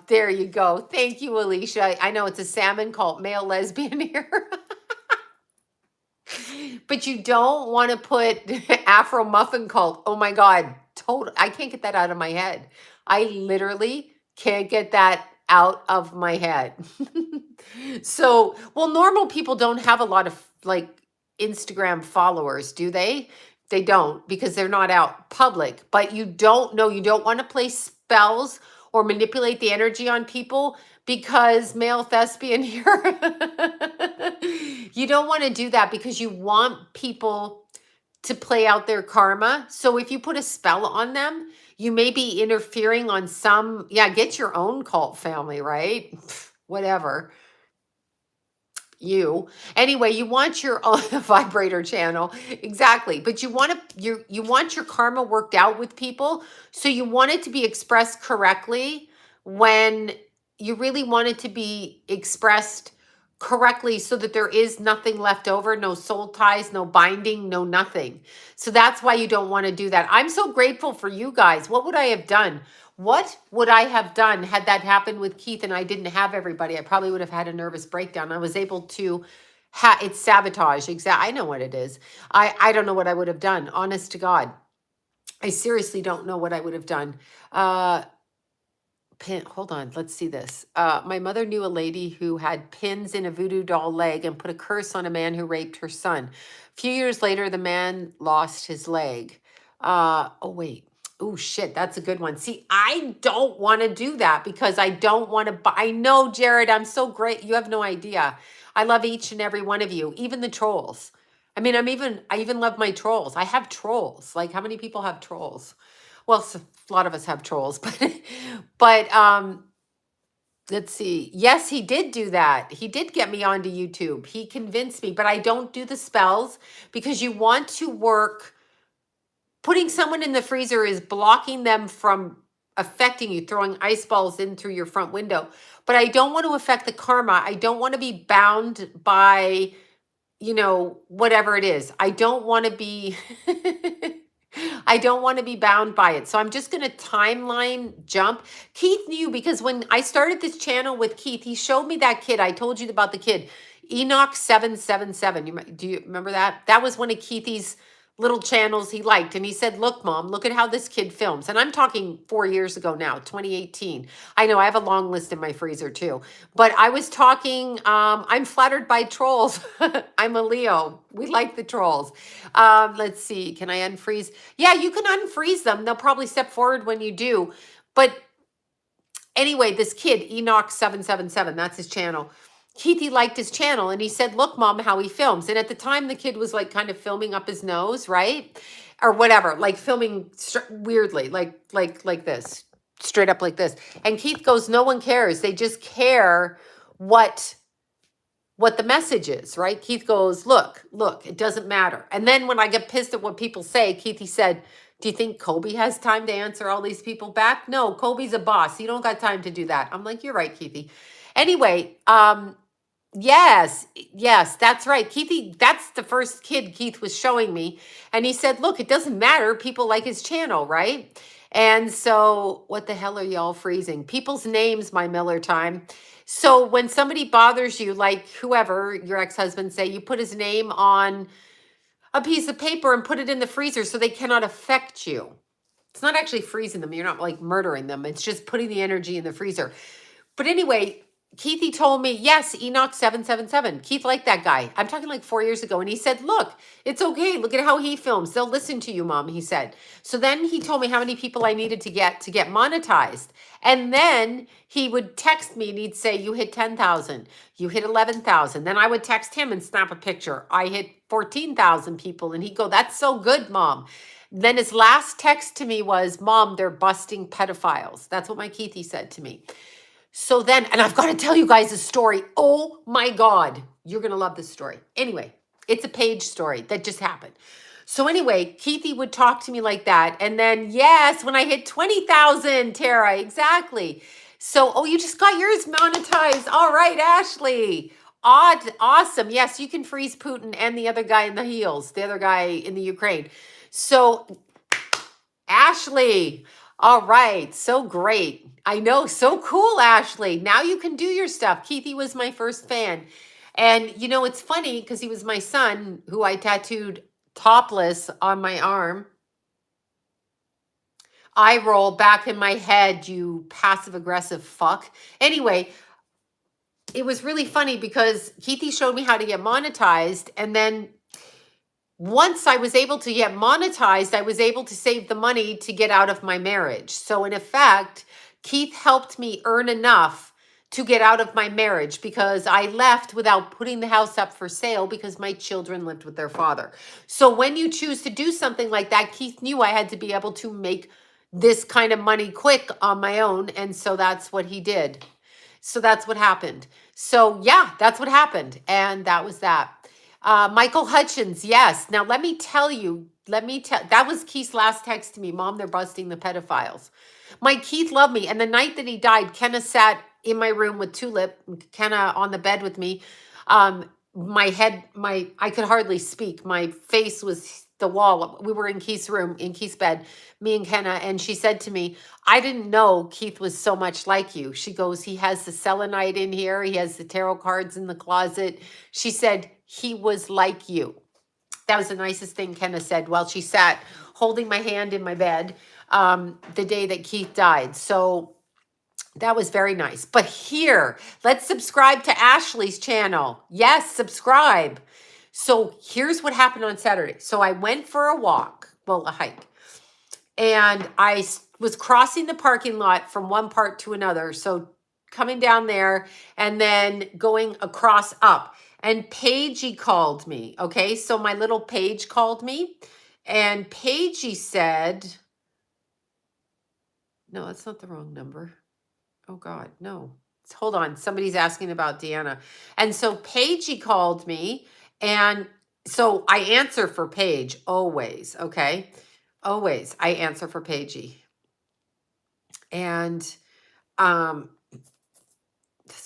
there you go. Thank you, Alicia. I know it's a salmon cult, male lesbian here. But you don't want to put Afro muffin cult. Oh my God. Total. I can't get that out of my head. I literally can't get that out of my head. So, well, normal people don't have a lot of like Instagram followers, do they? They don't because they're not out public. But you don't know, you don't want to play spells or manipulate the energy on people because male thespian here. You don't want to do that because you want people to play out their karma. So if you put a spell on them, you may be interfering on some, yeah, get your own cult family, right? Whatever. You anyway, you want your own vibrator channel, exactly, but you want your karma worked out with people, so you want it to be expressed correctly when you really want it to be expressed correctly so that there is nothing left over, no soul ties, no binding, no nothing. So that's why you don't want to do that. I'm so grateful for you guys. What would I have done? What would I have done had that happened with Keith and I didn't have everybody? I probably would have had a nervous breakdown. I was able to it's sabotage. Exactly. I know what it is. I don't know what I would have done. Honest to God. I seriously don't know what I would have done. Hold on, let's see this. My mother knew a lady who had pins in a voodoo doll leg and put a curse on a man who raped her son. A few years later, the man lost his leg. Oh, wait. Oh, shit, that's a good one. See, I don't want to do that because I don't want to. I know, Jared, I'm so great. You have no idea. I love each and every one of you, even the trolls. I mean, I even love my trolls. I have trolls. Like, how many people have trolls? Well, a lot of us have trolls, but let's see. Yes, he did do that. He did get me onto YouTube. He convinced me, but I don't do the spells because you want to work. Putting someone in the freezer is blocking them from affecting you, throwing ice balls in through your front window. But I don't want to affect the karma. I don't want to be bound by, whatever it is. I don't want to be I don't want to be bound by it. So I'm just going to timeline jump. Keith knew because when I started this channel with Keith, he showed me that kid. I told you about the kid, Enoch 777. Do you remember that? That was one of Keithy's little channels he liked. And he said, look, Mom, look at how this kid films. And I'm talking 4 years ago now, 2018. I know I have a long list in my freezer too. But I was talking, I'm flattered by trolls. I'm a Leo. We like the trolls. Let's see. Can I unfreeze? Yeah, you can unfreeze them. They'll probably step forward when you do. But anyway, this kid, Enoch 777, that's his channel. Keithy liked his channel and he said, look, Mom, how he films. And at the time, the kid was like kind of filming up his nose, right? Or whatever, like filming weirdly, like this, straight up like this. And Keith goes, no one cares. They just care what the message is, right? Keith goes, look, it doesn't matter. And then when I get pissed at what people say, Keithy said, do you think Colby has time to answer all these people back? No, Colby's a boss. You don't got time to do that. I'm like, you're right, Keithy. Anyway, yes, that's right. Keithy, that's the first kid Keith was showing me. And he said, look, it doesn't matter. People like his channel, right? And so what the hell are y'all freezing? People's names, my Miller time. So when somebody bothers you, like whoever, your ex-husband, say, you put his name on a piece of paper and put it in the freezer so they cannot affect you. It's not actually freezing them. You're not like murdering them. It's just putting the energy in the freezer. But anyway, Keithy told me, yes, Enoch 777. Keith liked that guy. I'm talking like 4 years ago. And he said, look, it's okay. Look at how he films. They'll listen to you, Mom, he said. So then he told me how many people I needed to get monetized. And then he would text me and he'd say, you hit 10,000. You hit 11,000. Then I would text him and snap a picture. I hit 14,000 people. And he'd go, that's so good, Mom. Then his last text to me was, Mom, they're busting pedophiles. That's what my Keithy said to me. So then, and I've got to tell you guys a story. Oh my God, you're going to love this story. Anyway, it's a page story that just happened. So anyway, Keithy would talk to me like that. And then, yes, when I hit 20,000, Tara, exactly. So, oh, you just got yours monetized. All right, Ashley. Odd, awesome. Yes, you can freeze Putin and the other guy in the heels, the other guy in the Ukraine. So, Ashley, all right, so great. I know, so cool, Ashley. Now you can do your stuff. Keithy was my first fan. And you know, it's funny because he was my son who I tattooed topless on my arm. I roll back in my head, you passive aggressive fuck. Anyway, it was really funny because Keithy showed me how to get monetized. And then once I was able to get monetized, I was able to save the money to get out of my marriage. So, in effect, Keith helped me earn enough to get out of my marriage because I left without putting the house up for sale because my children lived with their father. So, when you choose to do something like that, Keith knew I had to be able to make this kind of money quick on my own. And so that's what he did. So that's what happened. So yeah, that's what happened. And that was that. Michael Hutchins, yes. Now let me tell you, that was Keith's last text to me. Mom, they're busting the pedophiles. My Keith loved me. And the night that he died, Kenna sat in my room with Tulip, Kenna on the bed with me. My head, I could hardly speak. My face was the wall. We were in Keith's room, in Keith's bed, me and Kenna. And she said to me, I didn't know Keith was so much like you. She goes, he has the selenite in here. He has the tarot cards in the closet. She said, he was like you. That was the nicest thing Kenna said while she sat holding my hand in my bed the day that Keith died. So that was very nice. But here, let's subscribe to Ashley's channel. Yes, subscribe. So here's what happened on Saturday. So I went for a walk, well, a hike, and I was crossing the parking lot from one part to another. So coming down there and then going across up. And Paigey called me. Okay, so my little Paige called me. And Paigey said, no, that's not the wrong number. Oh God, no. Hold on. Somebody's asking about Deanna. And so Paigey called me. And so I answer for Paige always. Okay. Always. I answer for Paigey. And that's the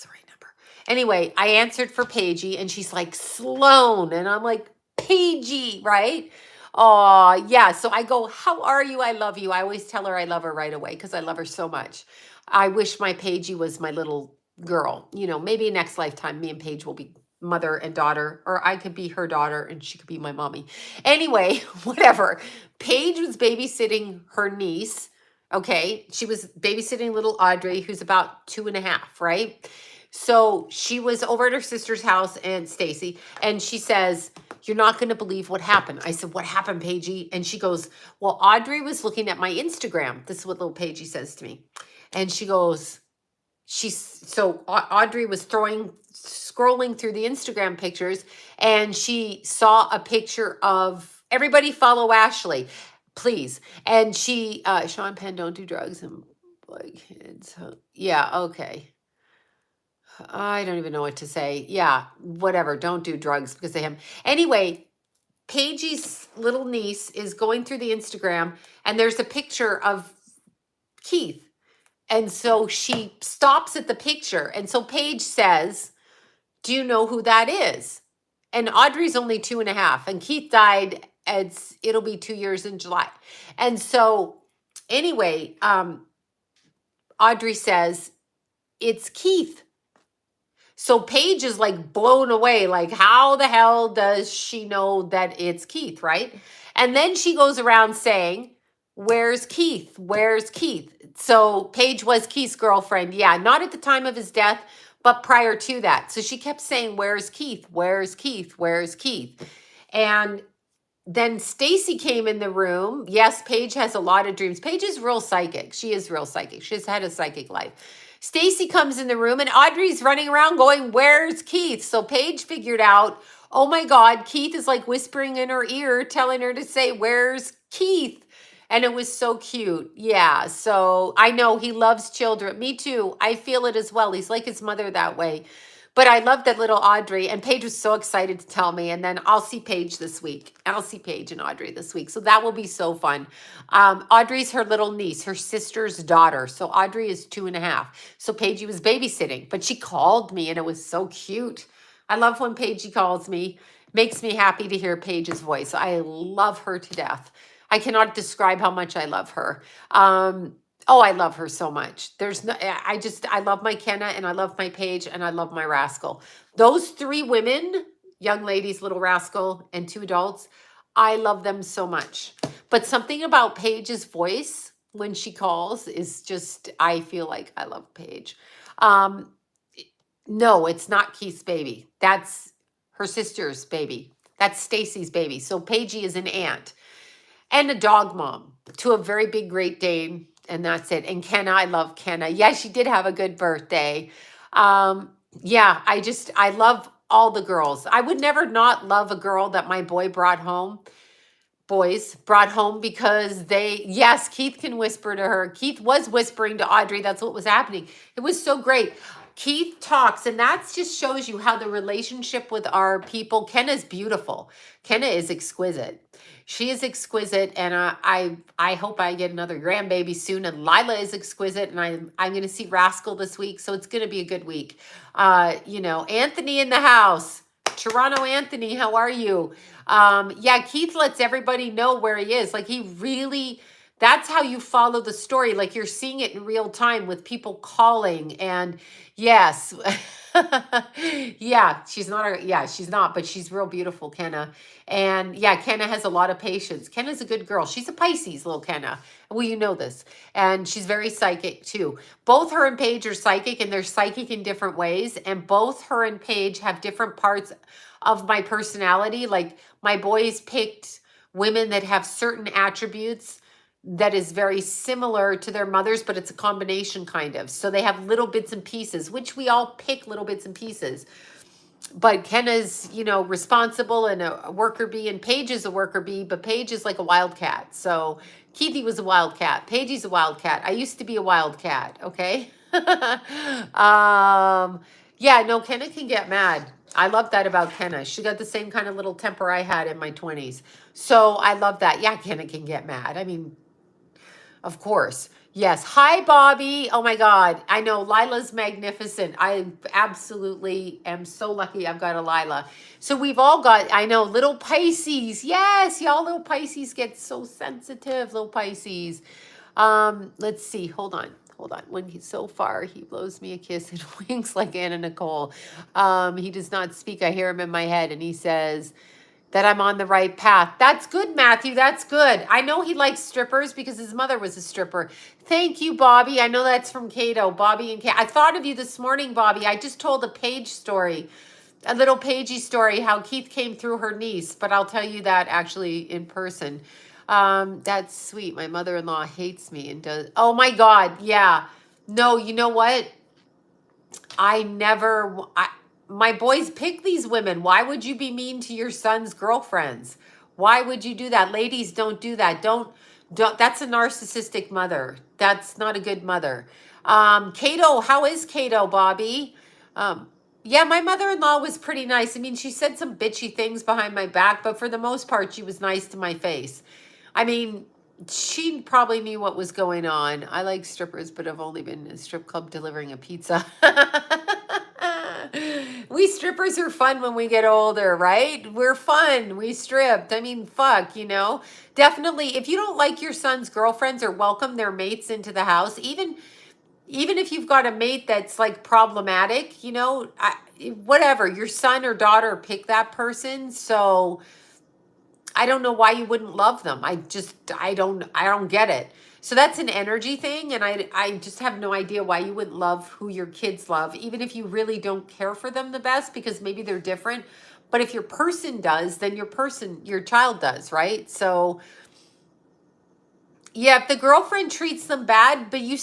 right number. Anyway, I answered for Paigey and she's like, Sloan. And I'm like, Paigey, right? Oh, yeah. So I go, how are you? I love you. I always tell her I love her right away because I love her so much. I wish my Paigey was my little girl. You know, maybe next lifetime, me and Paige will be mother and daughter, or I could be her daughter and she could be my mommy. Anyway, whatever. Paige was babysitting her niece. Okay. She was babysitting little Audrey, who's about 2.5, right? So she was over at her sister's house and Stacy, and she says, you're not going to believe what happened. I said, what happened, Paigey? And she goes, well, Audrey was looking at my Instagram. This is what little Paigey says to me. And she goes, Audrey was scrolling through the Instagram pictures, and she saw a picture of, everybody follow Ashley, please. And she, Sean Penn, don't do drugs and like kids. Yeah, okay. I don't even know what to say. Yeah, whatever. Don't do drugs because of him. Anyway, Paige's little niece is going through the Instagram and there's a picture of Keith. And so she stops at the picture. And so Paige says, do you know who that is? And Audrey's only 2.5 and Keith died. It'll be 2 years in July. And so anyway, Audrey says, it's Keith. So Paige is like blown away, like how the hell does she know that it's Keith, right? And then she goes around saying, where's Keith? Where's Keith? So Paige was Keith's girlfriend. Yeah, not at the time of his death, but prior to that. So she kept saying, where's Keith? Where's Keith? Where's Keith? And then Stacy came in the room. Yes, Paige has a lot of dreams. Paige is real psychic. She is real psychic. She's had a psychic life. Stacy comes in the room and Audrey's running around going, where's Keith? So Paige figured out, oh my God, Keith is like whispering in her ear, telling her to say, where's Keith? And it was so cute. Yeah. So I know he loves children. Me too. I feel it as well. He's like his mother that way. But I love that little Audrey, and Paige was so excited to tell me. And then I'll see Paige this week. I'll see Paige and Audrey this week. So that will be so fun. Audrey's her little niece, her sister's daughter. So Audrey is 2.5. So Paige was babysitting, but she called me and it was so cute. I love when Paige calls me. Makes me happy to hear Paige's voice. I love her to death. I cannot describe how much I love her. Oh, I love her so much. There's no, I love my Kenna and I love my Paige and I love my Rascal. Those 3 women, young ladies, little Rascal, and 2 adults, I love them so much. But something about Paige's voice when she calls is just, I feel like I love Paige. No, it's not Keith's baby. That's her sister's baby. That's Stacy's baby. So Paigey is an aunt and a dog mom to a very big Great Dane. And that's it. And Kenna, I love Kenna. Yeah, she did have a good birthday. Yeah, I love all the girls. I would never not love a girl that my boys brought home because yes, Keith can whisper to her. Keith was whispering to Audrey. That's what was happening. It was so great. Keith talks, and that just shows you how the relationship with our people. Kenna's beautiful. Kenna is exquisite. She is exquisite, and I hope I get another grandbaby soon. And Lila is exquisite, and I'm going to see Rascal this week, so it's going to be a good week. Anthony in the house. Toronto Anthony, how are you? Yeah, Keith lets everybody know where he is. Like he really, that's how you follow the story. Like you're seeing it in real time with people calling. And yes, yeah, she's not, but she's real beautiful, Kenna. And yeah, Kenna has a lot of patience. Kenna's a good girl. She's a Pisces, little Kenna. Well, you know this. And she's very psychic too. Both her and Paige are psychic, and they're psychic in different ways. And both her and Paige have different parts of my personality. Like my boys picked women that have certain attributes that is very similar to their mothers, but it's a combination kind of. So they have little bits and pieces, which we all pick little bits and pieces. But Kenna's, responsible and a worker bee, and Paige is a worker bee, but Paige is like a wildcat. So Keithy was a wildcat. Paigey's a wildcat. I used to be a wildcat, okay? Yeah, no, Kenna can get mad. I love that about Kenna. She got the same kind of little temper I had in my 20s. So I love that. Yeah, Kenna can get mad. I mean, of course. Yes. Hi, Bobby. Oh my God. I know Lila's magnificent. I absolutely am so lucky I've got a Lila. So we've all got, I know, little Pisces. Yes. Y'all little Pisces get so sensitive, little Pisces. Let's see. Hold on. When he's so far, he blows me a kiss and winks like Anna Nicole. He does not speak. I hear him in my head and he says that I'm on the right path. That's good, Matthew. That's good. I know he likes strippers because his mother was a stripper. Thank you, Bobby. I know that's from Cato. Bobby and Kate. I thought of you this morning, Bobby. I just told a Paige story, a little Paigey story, how Keith came through her niece, but I'll tell you that actually in person. That's sweet. My mother-in-law hates me and does. Oh my God. Yeah. No, you know what? My boys pick these women. Why would you be mean to your son's girlfriends? Why would you do that? Ladies, don't do that. Don't, that's a narcissistic mother. That's not a good mother. Cato, how is Cato, Bobby? Yeah, my mother-in-law was pretty nice. I mean, she said some bitchy things behind my back, but for the most part, she was nice to my face. I mean, she probably knew what was going on. I like strippers, but I've only been in a strip club delivering a pizza. We strippers are fun when we get older, right? We're fun. We stripped. I mean, fuck, Definitely, if you don't like your son's girlfriends or welcome their mates into the house, even if you've got a mate that's like problematic, whatever, your son or daughter pick that person. So I don't know why you wouldn't love them. I don't get it. So that's an energy thing. And I just have no idea why you wouldn't love who your kids love, even if you really don't care for them the best, because maybe they're different. But if your person does, then your child does, right? So yeah, if the girlfriend treats them bad, but you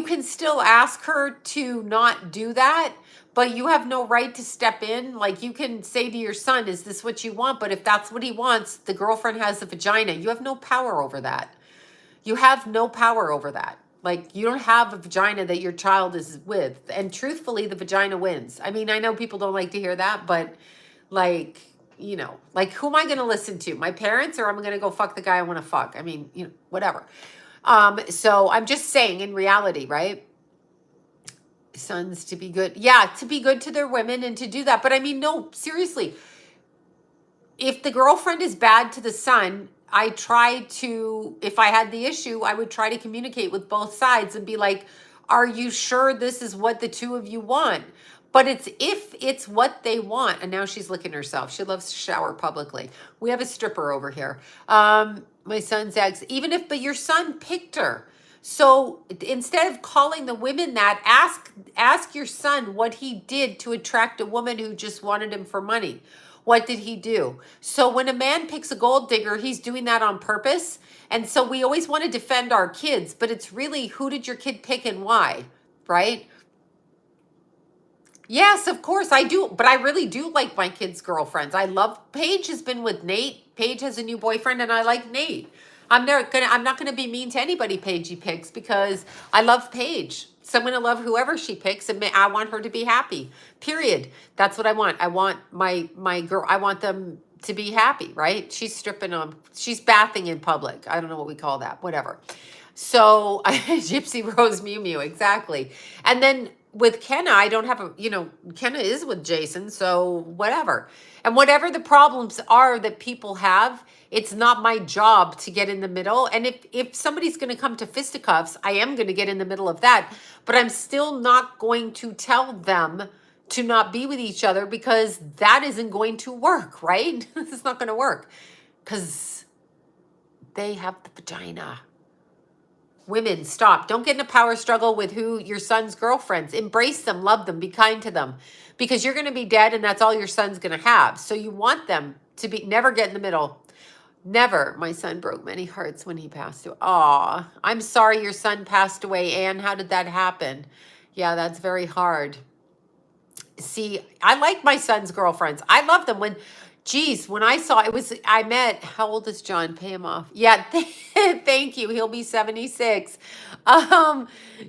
can still ask her to not do that, but you have no right to step in. Like you can say to your son, is this what you want? But if that's what he wants, the girlfriend has a vagina. You have no power over that. You have no power over that. Like, you don't have a vagina that your child is with. And truthfully, the vagina wins. I mean, I know people don't like to hear that, but like, like, who am I going to listen to? My parents, or I'm going to go fuck the guy I want to fuck? I mean, whatever. So I'm just saying, in reality, right? Sons to be good. Yeah, to be good to their women and to do that. But I mean, no, seriously, if the girlfriend is bad to the son, I try to, if I had the issue, I would try to communicate with both sides and be like, are you sure this is what the two of you want? But it's if it's what they want. And now she's licking herself. She loves to shower publicly. We have a stripper over here. My son's ex, even if, but your son picked her. So instead of calling the women that, ask your son what he did to attract a woman who just wanted him for money. What did he do? So when a man picks a gold digger, he's doing that on purpose. And so we always want to defend our kids, but it's really, who did your kid pick and why, right? Yes, of course I do. But I really do like my kids' girlfriends. I love, Paige has been with Nate. Paige has a new boyfriend and I like Nate. I'm not gonna be mean to anybody Paige picks, because I love Paige. So I'm gonna love whoever she picks, and I want her to be happy. Period. That's what I want. I want my girl, I want them to be happy, right? She's stripping on, she's bathing in public. I don't know what we call that, whatever. So Gypsy Rose Mew Mew, exactly. And then with Kenna, I don't have Kenna is with Jason, so whatever. And whatever the problems are that people have, it's not my job to get in the middle. And if somebody's going to come to fisticuffs, I am going to get in the middle of that. But I'm still not going to tell them to not be with each other, because that isn't going to work, right? It's not going to work because they have the vagina. Women, stop. Don't get in a power struggle with your son's girlfriends. Embrace them, love them, be kind to them, because you're going to be dead and that's all your son's going to have. So you want them to be, never get in the middle. Never. My son broke many hearts when he passed away. Aw, I'm sorry your son passed away, Anne. How did that happen? Yeah, that's very hard. See, I like my son's girlfriends. I love them. When I saw I met, how old is John? Pay him off. Yeah, thank you. He'll be 76.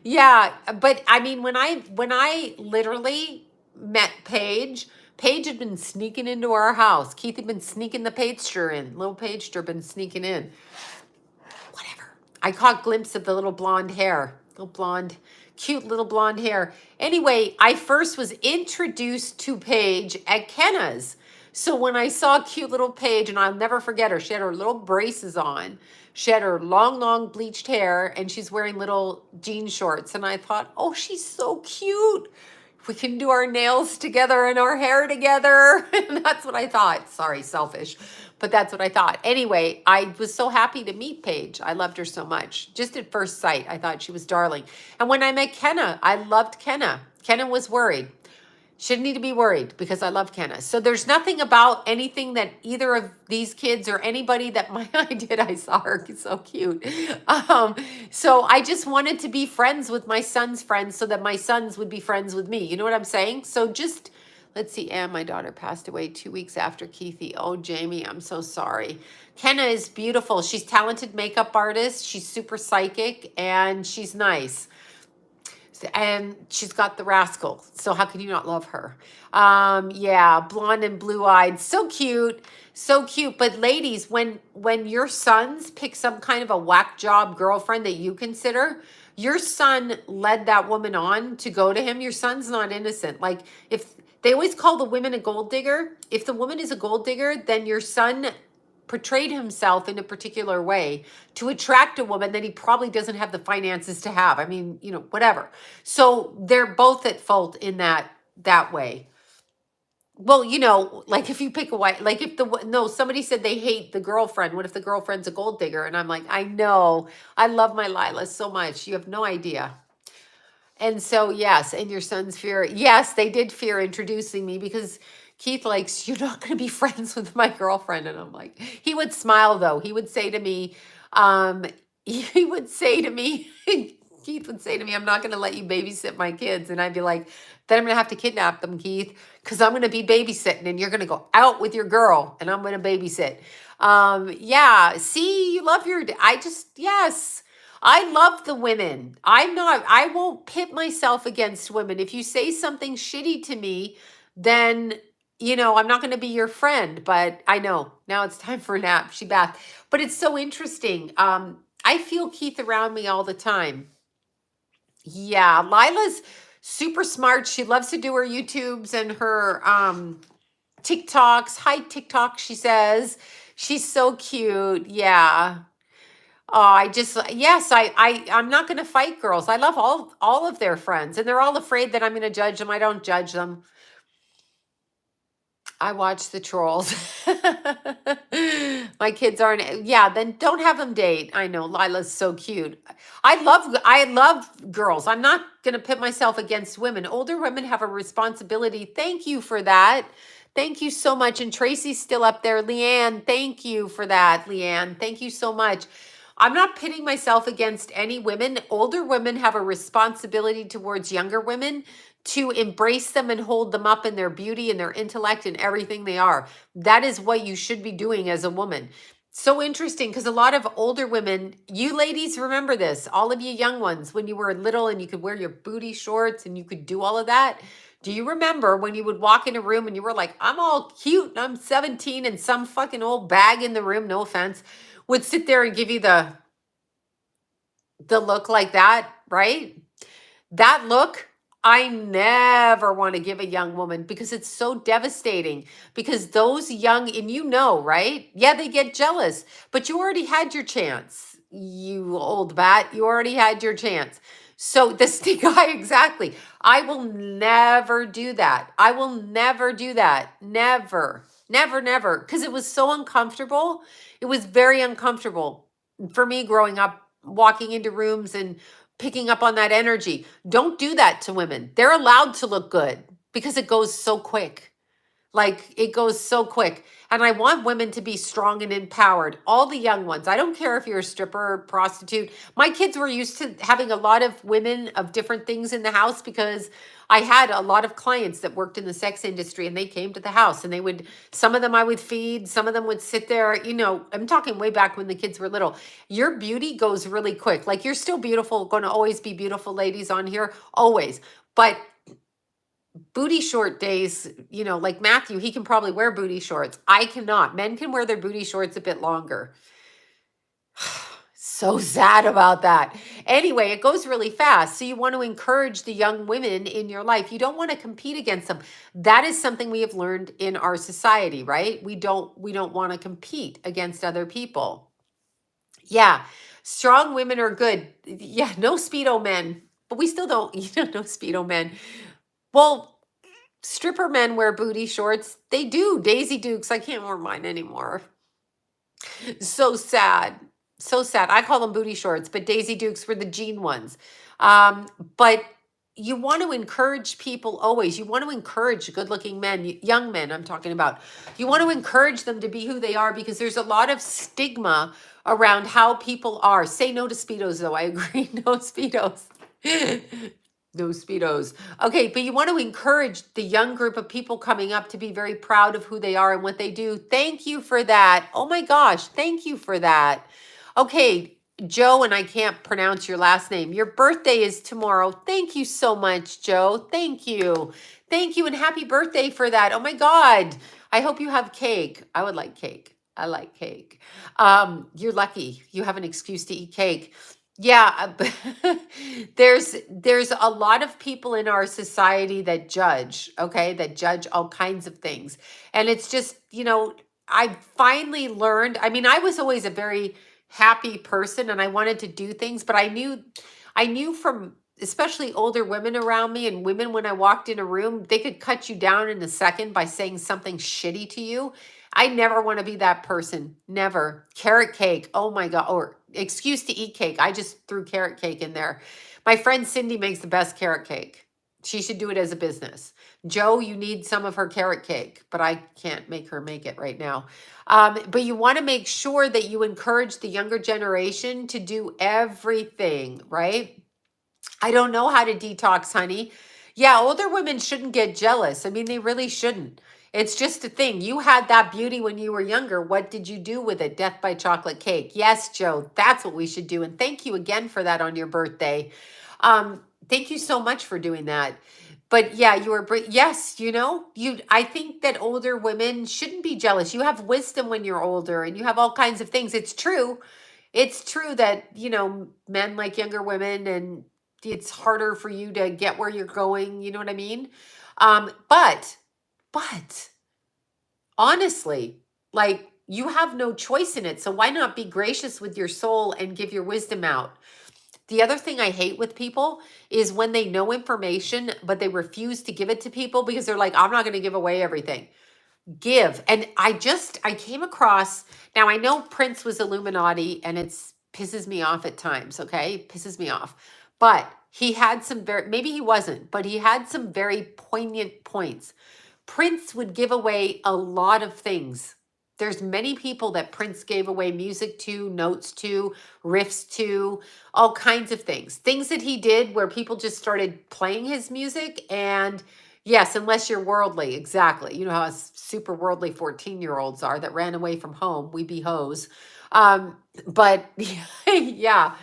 Yeah, but I mean, when I literally met Paige had been sneaking into our house. Keith had been sneaking the Pagester in. Little Pagester been sneaking in. Whatever. I caught a glimpse of the little blonde hair. Cute little blonde hair. Anyway, I first was introduced to Paige at Kenna's. So when I saw cute little Paige, and I'll never forget her, she had her little braces on. She had her long bleached hair, and she's wearing little jean shorts. And I thought, oh, she's so cute. We can do our nails together and our hair together. And that's what I thought. Sorry, selfish, but that's what I thought. Anyway, I was so happy to meet Paige. I loved her so much. Just at first sight, I thought she was darling. And when I met Kenna, I loved Kenna. Kenna was worried. Shouldn't need to be worried, because I love Kenna. So there's nothing about anything that either of these kids or anybody that I saw her, so cute. So I just wanted to be friends with my son's friends so that my sons would be friends with me. You know what I'm saying? So just, let's see. And my daughter passed away 2 weeks after Keithy. Oh, Jamie, I'm so sorry. Kenna is beautiful. She's a talented makeup artist. She's super psychic and she's nice. And she's got the rascal. So how can you not love her? Yeah, blonde and blue-eyed. So cute. So cute. But ladies, when your sons pick some kind of a whack job girlfriend that you consider, your son led that woman on to go to him. Your son's not innocent. Like, if they always call the women a gold digger, if the woman is a gold digger, then your son portrayed himself in a particular way to attract a woman that he probably doesn't have the finances to have. I mean, whatever. So they're both at fault in that way. Well, like if you pick a wife, like somebody said they hate the girlfriend. What if the girlfriend's a gold digger? And I'm like, I know. I love my Lila so much. You have no idea. And so, yes, and your son's fear. Yes, they did fear introducing me, because Keith likes, you're not going to be friends with my girlfriend. And I'm like, he would smile though. He would say to me, Keith would say to me, I'm not going to let you babysit my kids. And I'd be like, then I'm going to have to kidnap them, Keith, because I'm going to be babysitting and you're going to go out with your girl and I'm going to babysit. Yeah. See, you love yes. I love the women. I won't pit myself against women. If you say something shitty to me, then, I'm not going to be your friend. But I know now it's time for a nap. She bath. But it's so interesting. I feel Keith around me all the time. Yeah, Lila's super smart. She loves to do her YouTubes and her TikToks. Hi, TikTok, she says. She's so cute. Yeah. Oh, yes, I'm not going to fight girls. I love all of their friends, and they're all afraid that I'm going to judge them. I don't judge them. I watch the trolls. My kids aren't. Yeah, then don't have them date. I know Lila's so cute. I love girls. I'm not going to pit myself against women. Older women have a responsibility. Thank you for that. Thank you so much. And Tracy's still up there. Leanne, thank you for that. Leanne, thank you so much. I'm not pitting myself against any women. Older women have a responsibility towards younger women to embrace them and hold them up in their beauty and their intellect and everything they are. That is what you should be doing as a woman. So interesting, because a lot of older women, you ladies remember this, all of you young ones, when you were little and you could wear your booty shorts and you could do all of that. Do you remember when you would walk in a room and you were like, I'm all cute and I'm 17, and some fucking old bag in the room, no offense, would sit there and give you the look like that, right? That look, I never want to give a young woman, because it's so devastating. Because those young, and right? Yeah, they get jealous, but you already had your chance, you old bat. You already had your chance. So the stink eye, exactly. I will never do that. I will never do that. Never, never, never. Because it was so uncomfortable. It was very uncomfortable for me growing up, walking into rooms and picking up on that energy. Don't do that to women. They're allowed to look good because it goes so quick. Like, it goes so quick. And I want women to be strong and empowered. All the young ones. I don't care if you're a stripper or prostitute. My kids were used to having a lot of women of different things in the house, because I had a lot of clients that worked in the sex industry, and they came to the house, and some of them I would feed, some of them would sit there. I'm talking way back when the kids were little. Your beauty goes really quick. Like, you're still beautiful, going to always be beautiful, ladies on here, always. But booty short days, like Matthew, he can probably wear booty shorts. I cannot. Men can wear their booty shorts a bit longer. So sad about that. Anyway, it goes really fast. So you want to encourage the young women in your life. You don't want to compete against them. That is something we have learned in our society, right? We don't want to compete against other people. Yeah. Strong women are good. Yeah, no Speedo men. But we still don't, no Speedo men. Well, stripper men wear booty shorts. They do. Daisy Dukes. I can't wear mine anymore. So sad. So sad. I call them booty shorts, but Daisy Dukes were the jean ones. But you want to encourage people always. You want to encourage good looking men, young men, I'm talking about. You want to encourage them to be who they are, because there's a lot of stigma around how people are. Say no to Speedos, though. I agree. No Speedos. No Speedos. Okay, but you want to encourage the young group of people coming up to be very proud of who they are and what they do. Thank you for that. Oh my gosh, thank you for that. Okay, Joe, and I can't pronounce your last name. Your birthday is tomorrow. Thank you so much, Joe. Thank you. Thank you, and happy birthday for that. Oh my God. I hope you have cake. I would like cake. I like cake. You're lucky. You have an excuse to eat cake. Yeah, there's a lot of people in our society that judge, okay, that judge all kinds of things. And it's just, I finally learned, I mean, I was always a very happy person and I wanted to do things, but I knew from especially older women around me, and women, when I walked in a room, they could cut you down in a second by saying something shitty to you. I never want to be that person. Never. Carrot cake. Oh my God. Or excuse to eat cake. I just threw carrot cake in there. My friend Cindy makes the best carrot cake. She should do it as a business. Joe, you need some of her carrot cake, but I can't make her make it right now. But you want to make sure that you encourage the younger generation to do everything, right? I don't know how to detox, honey. Yeah, older women shouldn't get jealous. I mean, they really shouldn't. It's just a thing. You had that beauty when you were younger. What did you do with it? Death by chocolate cake. Yes, Joe, that's what we should do. And thank you again for that on your birthday. Thank you so much for doing that. But yeah, you were yes, I think that older women shouldn't be jealous. You have wisdom when you're older and you have all kinds of things. It's true. It's true that, men like younger women and it's harder for you to get where you're going, you know what I mean? But honestly, like you have no choice in it. So why not be gracious with your soul and give your wisdom out? The other thing I hate with people is when they know information, but they refuse to give it to people because they're like, I'm not going to give away everything. Give. And I came across, now I know Prince was Illuminati and it's pisses me off at times. Okay. Pisses me off, but he had some maybe he wasn't, but he had some very poignant points. Prince would give away a lot of things. There's many people that Prince gave away music to, notes to, riffs to, all kinds of things. Things that he did where people just started playing his music. And yes, unless you're worldly, exactly. You know how super worldly 14-year-olds are that ran away from home. We be hoes. But yeah.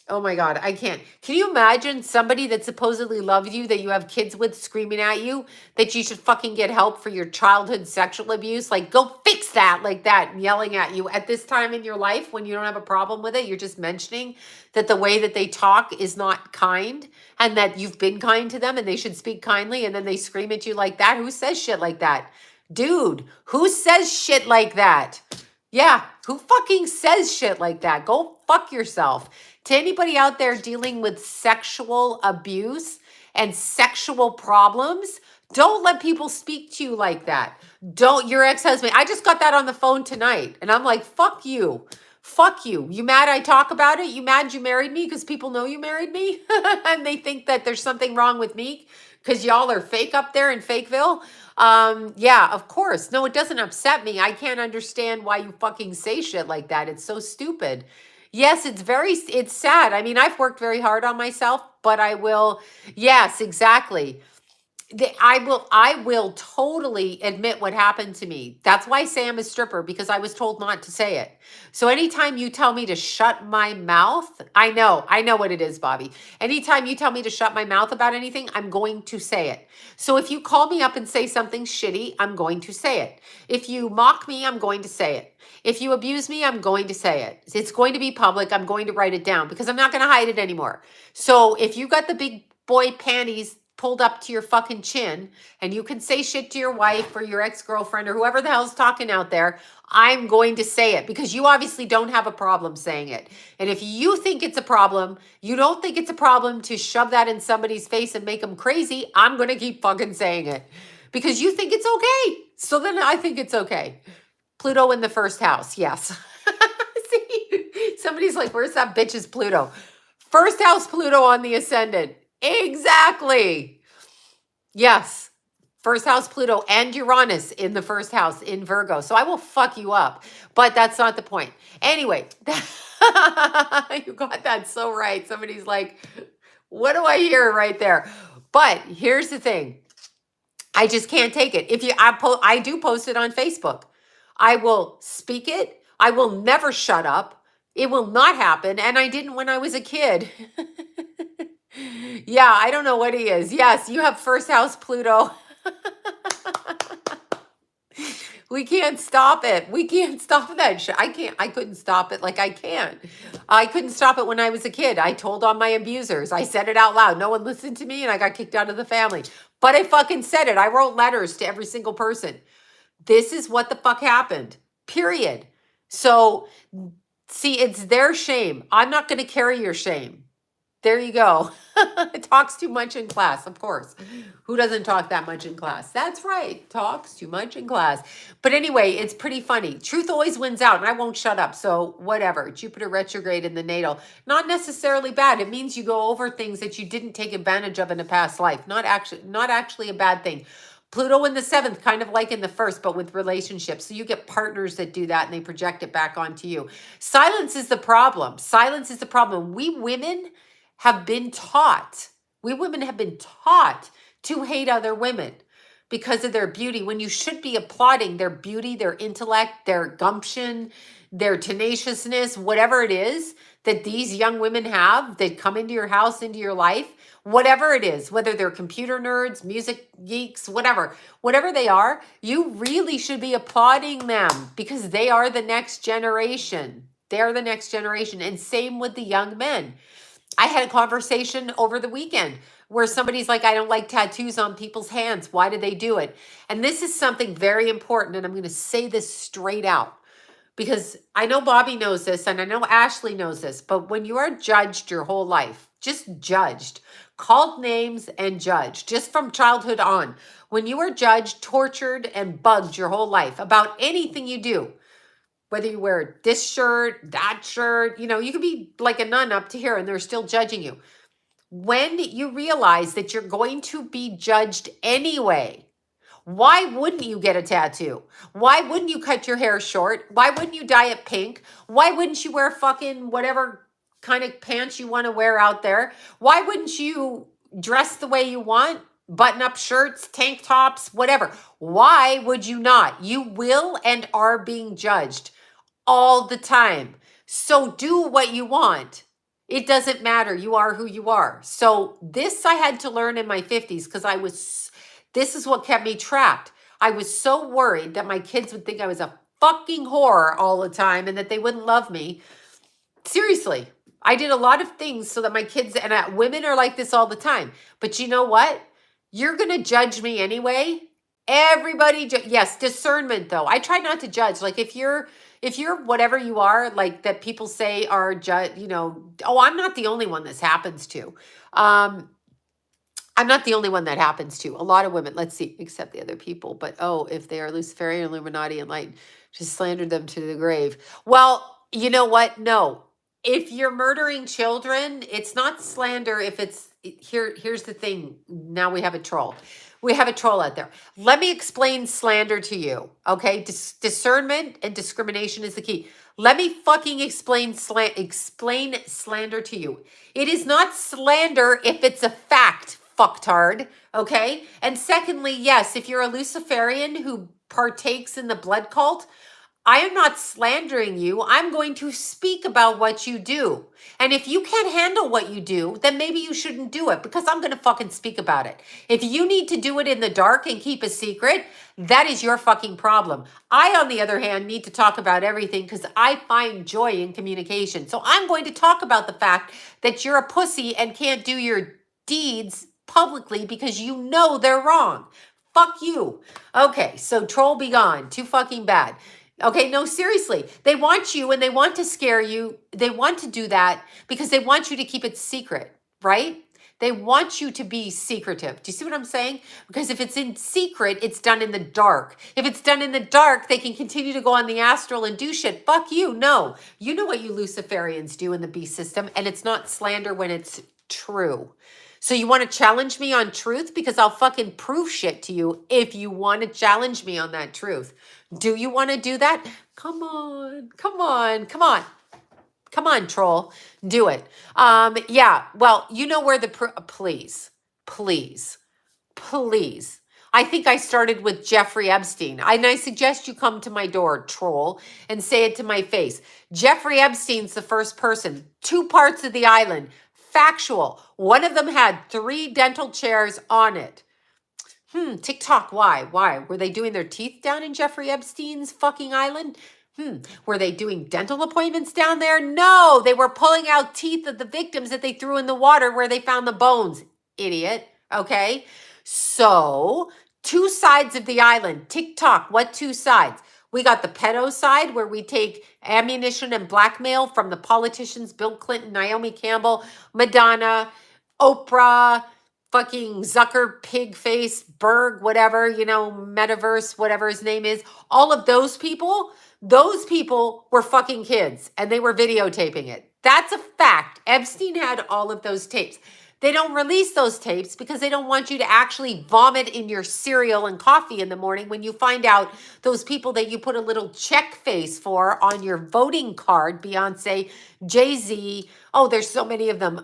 Oh my God, I can't. Can you imagine somebody that supposedly loves you, that you have kids with, screaming at you that you should fucking get help for your childhood sexual abuse? Like, go fix that, like that, and yelling at you at this time in your life when you don't have a problem with it. You're just mentioning that the way that they talk is not kind and that you've been kind to them and they should speak kindly, and then they scream at you like that. Who says shit like that? Dude, who says shit like that? Yeah, who fucking says shit like that? Go fuck yourself. To anybody out there dealing with sexual abuse and sexual problems, don't let people speak to you like that. Don't, your ex-husband. I just got that on the phone tonight and I'm like, fuck you. Fuck you. You mad I talk about it? You mad you married me because people know you married me and they think that there's something wrong with me because y'all are fake up there in Fakeville? Yeah, of course. No, it doesn't upset me. I can't understand why you fucking say shit like that. It's so stupid. Yes, it's sad. I mean, I've worked very hard on myself, but yes, exactly. I will totally admit what happened to me. That's why I say I'm a stripper, because I was told not to say it. So anytime you tell me to shut my mouth, I know what it is, Bobby. Anytime you tell me to shut my mouth about anything, I'm going to say it. So if you call me up and say something shitty, I'm going to say it. If you mock me, I'm going to say it. If you abuse me, I'm going to say it. It's going to be public. I'm going to write it down because I'm not going to hide it anymore. So if you got the big boy panties pulled up to your fucking chin and you can say shit to your wife or your ex-girlfriend or whoever the hell's talking out there, I'm going to say it because you obviously don't have a problem saying it. And if you think it's a problem, you don't think it's a problem to shove that in somebody's face and make them crazy, I'm going to keep fucking saying it because you think it's okay. So then I think it's okay. Pluto in the first house. Yes. See, somebody's like, where's that bitch's Pluto? First house Pluto on the ascendant. Exactly. Yes. First house Pluto and Uranus in the first house in Virgo. So I will fuck you up, but that's not the point. Anyway, you got that so right. Somebody's like, what do I hear right there? But here's the thing. I just can't take it. I do post it on Facebook. I will speak it. I will never shut up. It will not happen. And I didn't when I was a kid. Yeah, I don't know what he is. Yes, you have first house Pluto. We can't stop it. We can't stop that shit. I couldn't stop it like I can. I couldn't stop it when I was a kid. I told on my abusers. I said it out loud. No one listened to me and I got kicked out of the family. But I fucking said it. I wrote letters to every single person. This is what the fuck happened. Period. So, see, it's their shame. I'm not going to carry your shame. There you go. It talks too much in class, of course. Who doesn't talk that much in class? That's right. Talks too much in class. But anyway, it's pretty funny. Truth always wins out, and I won't shut up. So whatever. Jupiter retrograde in the natal. Not necessarily bad. It means you go over things that you didn't take advantage of in a past life. Not actually a bad thing. Pluto in the seventh, kind of like in the first, but with relationships. So you get partners that do that and they project it back onto you. Silence is the problem. Silence is the problem. We women have been taught to hate other women because of their beauty when you should be applauding their beauty, their intellect, their gumption, their tenaciousness, whatever it is that these young women have that come into your house, into your life, whatever it is, whether they're computer nerds, music geeks, whatever they are, you really should be applauding them because they are the next generation. They're the next generation. And same with the young men. I had a conversation over the weekend where somebody's like, I don't like tattoos on people's hands. Why do they do it? And this is something very important. And I'm going to say this straight out because I know Bobby knows this and I know Ashley knows this. But when you are judged your whole life, just judged, called names and judged, just from childhood on, when you are judged, tortured, and bugged your whole life about anything you do, whether you wear this shirt, that shirt, you could be like a nun up to here and they're still judging you. When you realize that you're going to be judged anyway, why wouldn't you get a tattoo? Why wouldn't you cut your hair short? Why wouldn't you dye it pink? Why wouldn't you wear fucking whatever kind of pants you want to wear out there? Why wouldn't you dress the way you want? Button up shirts, tank tops, whatever. Why would you not? You will and are being judged all the time. So do what you want. It doesn't matter. You are who you are. So this I had to learn in my 50s because this is what kept me trapped. I was so worried that my kids would think I was a fucking whore all the time and that they wouldn't love me. Seriously, I did a lot of things so that my kids and women are like this all the time. But you know what? You're going to judge me anyway. Everybody, yes, discernment though. I try not to judge. Like if you're whatever you are, like that people say are oh, I'm not the only one this happens to. I'm not the only one that happens to. A lot of women, let's see, except the other people. But if they are Luciferian, Illuminati, and light, just slander them to the grave. Well, you know what? No. If you're murdering children, it's not slander. Here's the thing. Now we have a troll. We have a troll out there. Let me explain slander to you. Okay. Discernment and discrimination is the key. Let me fucking explain slander to you. It is not slander if it's a fact, fucktard. Okay. And secondly, yes, if you're a Luciferian who partakes in the blood cult, I am not slandering you. I'm going to speak about what you do. And if you can't handle what you do, then maybe you shouldn't do it because I'm going to fucking speak about it. If you need to do it in the dark and keep a secret, that is your fucking problem. I, on the other hand, need to talk about everything because I find joy in communication. So I'm going to talk about the fact that you're a pussy and can't do your deeds publicly because you know they're wrong. Fuck you. Okay, so troll be gone. Too fucking bad. Okay, no, seriously. They want you and they want to scare you. They want to do that because they want you to keep it secret, right? They want you to be secretive. Do you see what I'm saying? Because if it's in secret, it's done in the dark. If it's done in the dark, they can continue to go on the astral and do shit. Fuck you. No. You know what you Luciferians do in the beast system, and it's not slander when it's true. So you want to challenge me on truth? Because I'll fucking prove shit to you if you want to challenge me on that truth. Do you want to do that? Come on, come on, come on. Come on, troll. Do it. Yeah, well, you know where please. I think I started with Jeffrey Epstein. And I suggest you come to my door, troll, and say it to my face. Jeffrey Epstein's the first person. 2 parts of the island. Factual. One of them had 3 dental chairs on it. TikTok, why? Were they doing their teeth down in Jeffrey Epstein's fucking island? Were they doing dental appointments down there? No, they were pulling out teeth of the victims that they threw in the water where they found the bones. Idiot. Okay. So 2 sides of the island. TikTok, what 2 sides? We got the pedo side where we take ammunition and blackmail from the politicians, Bill Clinton, Naomi Campbell, Madonna, Oprah, fucking Zucker, Pigface, Berg, whatever, Metaverse, whatever his name is. All of those people were fucking kids and they were videotaping it. That's a fact. Epstein had all of those tapes. They don't release those tapes because they don't want you to actually vomit in your cereal and coffee in the morning when you find out those people that you put a little check face for on your voting card, Beyonce, Jay-Z. Oh, there's so many of them.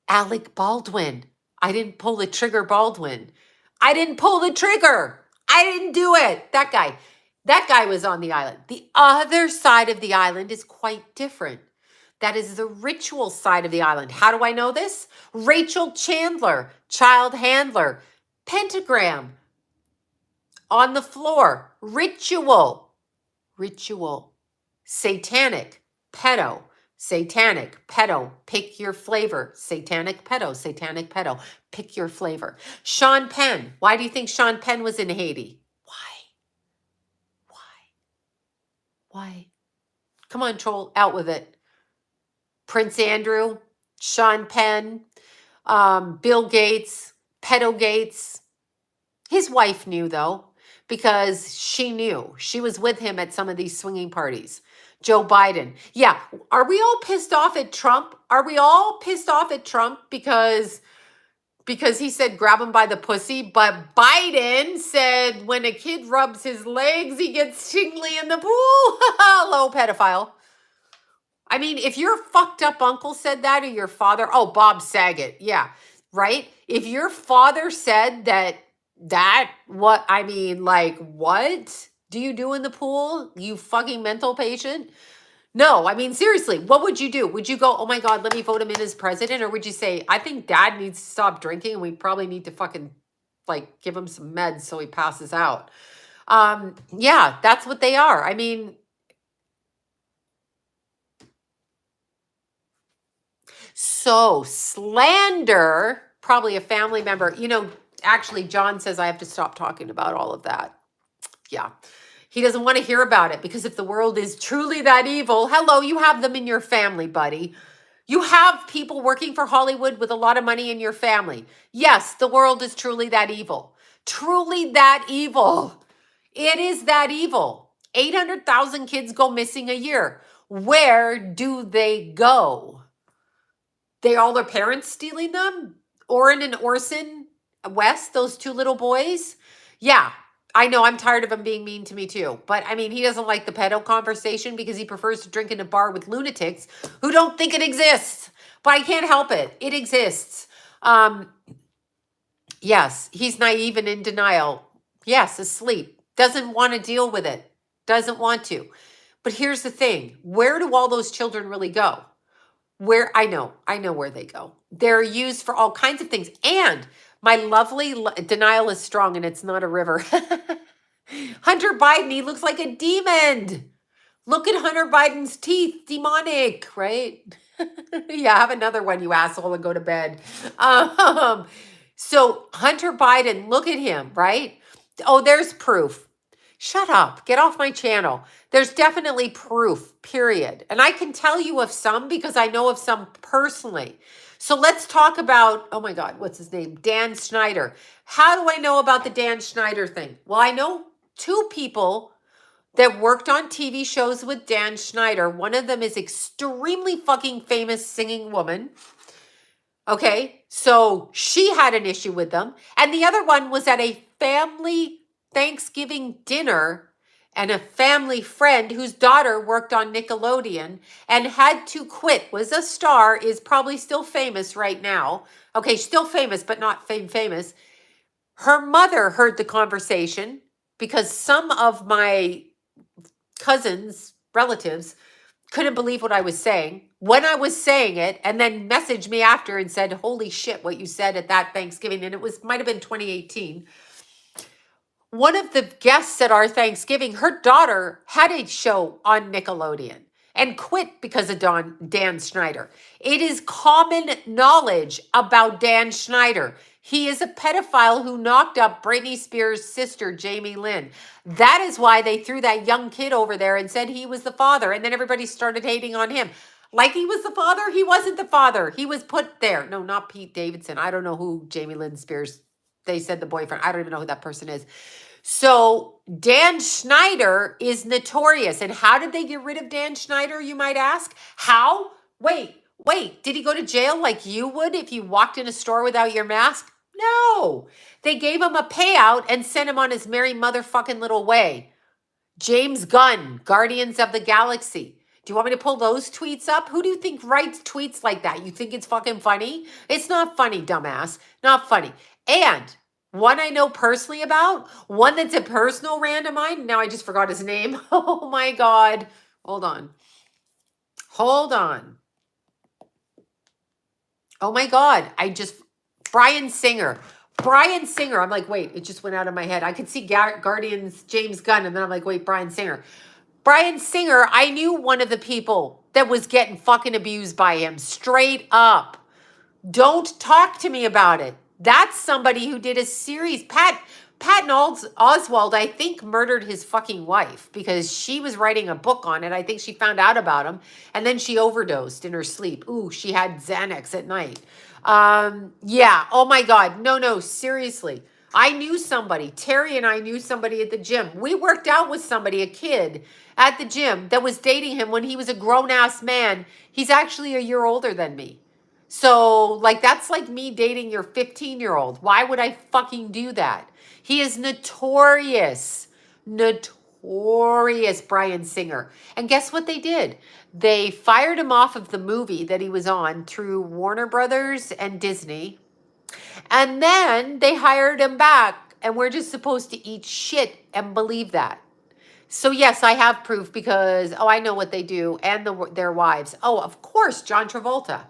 Alec Baldwin. I didn't pull the trigger, Baldwin. I didn't pull the trigger. I didn't do it. That guy was on the island. The other side of the island is quite different. That is the ritual side of the island. How do I know this? Rachel Chandler, child handler, pentagram on the floor, ritual, satanic, pedo, pick your flavor, satanic, pedo, pick your flavor. Sean Penn, why do you think Sean Penn was in Haiti? Why? Come on, troll, out with it. Prince Andrew, Sean Penn, Bill Gates, Pedo Gates. His wife knew, though, because she knew. She was with him at some of these swinging parties. Joe Biden. Yeah. Are we all pissed off at Trump? Are we all pissed off at Trump because he said grab him by the pussy, but Biden said when a kid rubs his legs, he gets tingly in the pool? Hello, pedophile. I mean, if your fucked up uncle said that, or your father, Bob Saget, yeah, right? If your father said what do you do in the pool, you fucking mental patient? No, I mean, seriously, what would you do? Would you go, oh my God, let me vote him in as president? Or would you say, I think dad needs to stop drinking and we probably need to fucking give him some meds so he passes out? Yeah, that's what they are. I mean, so slander, probably a family member. Actually, John says I have to stop talking about all of that. Yeah. He doesn't want to hear about it because if the world is truly that evil, hello, you have them in your family, buddy. You have people working for Hollywood with a lot of money in your family. Yes, the world is truly that evil. Truly that evil. It is that evil. 800,000 kids go missing a year. Where do they go? They all their parents stealing them? Oren and Orson West, those two little boys? Yeah, I know. I'm tired of him being mean to me too. But I mean, he doesn't like the pedo conversation because he prefers to drink in a bar with lunatics who don't think it exists. But I can't help it. It exists. Yes, he's naive and in denial. Yes, asleep. Doesn't want to deal with it. Doesn't want to. But here's the thing. Where do all those children really go? I know where they go. They're used for all kinds of things. And my lovely denial is strong and it's not a river. Hunter Biden, he looks like a demon. Look at Hunter Biden's teeth, demonic, right? Yeah, have another one, you asshole, and go to bed. So Hunter Biden, look at him, right? Oh, there's proof. Shut up. Get off my channel. There's definitely proof, period. And I can tell you of some because I know of some personally. So let's talk about, oh my God, what's his name? Dan Schneider. How do I know about the Dan Schneider thing? Well, I know two people that worked on TV shows with Dan Schneider. One of them is extremely fucking famous singing woman. Okay, so she had an issue with them. And the other one was at a family Thanksgiving dinner, and a family friend whose daughter worked on Nickelodeon and had to quit, was a star, is probably still famous right now. Okay, still famous, but not famous. Her mother heard the conversation because some of my cousins, relatives, couldn't believe what I was saying when I was saying it, and then messaged me after and said, holy shit, what you said at that Thanksgiving. And it might have been 2018. One of the guests at our Thanksgiving, her daughter had a show on Nickelodeon and quit because of Dan Schneider. It is common knowledge about Dan Schneider. He is a pedophile who knocked up Britney Spears' sister, Jamie Lynn. That is why they threw that young kid over there and said he was the father. And then everybody started hating on him. Like he was the father? He wasn't the father. He was put there. No, not Pete Davidson. I don't know who Jamie Lynn Spears, they said the boyfriend. I don't even know who that person is. So Dan Schneider is notorious. And how did they get rid of Dan Schneider, you might ask? How? Wait. Did he go to jail like you would if you walked in a store without your mask? No. They gave him a payout and sent him on his merry motherfucking little way. James Gunn, Guardians of the Galaxy. Do you want me to pull those tweets up? Who do you think writes tweets like that? You think it's fucking funny? It's not funny, dumbass. Not funny. And One I know personally about, one that's a personal rant of mine. Now I just forgot his name. Oh my God. Hold on. Hold on. Oh my God. Brian Singer. Brian Singer. I'm like, wait, it just went out of my head. I could see Guardians, James Gunn, and then I'm like, wait, Brian Singer. Brian Singer, I knew one of the people that was getting fucking abused by him. Straight up. Don't talk to me about it. That's somebody who did a series. Patton Oswald, I think, murdered his fucking wife because she was writing a book on it. I think she found out about him and then she overdosed in her sleep. Ooh, she had Xanax at night. Yeah. Oh my God. No, seriously. I knew somebody. Terry and I knew somebody at the gym. We worked out with somebody, a kid at the gym that was dating him when he was a grown ass man. He's actually a year older than me. So, like, that's like me dating your 15-year-old. Why would I fucking do that? He is notorious, notorious Brian Singer. And guess what they did? They fired him off of the movie that he was on through Warner Brothers and Disney. And then they hired him back. And we're just supposed to eat shit and believe that. So, yes, I have proof because, oh, I know what they do and their wives. Oh, of course, John Travolta.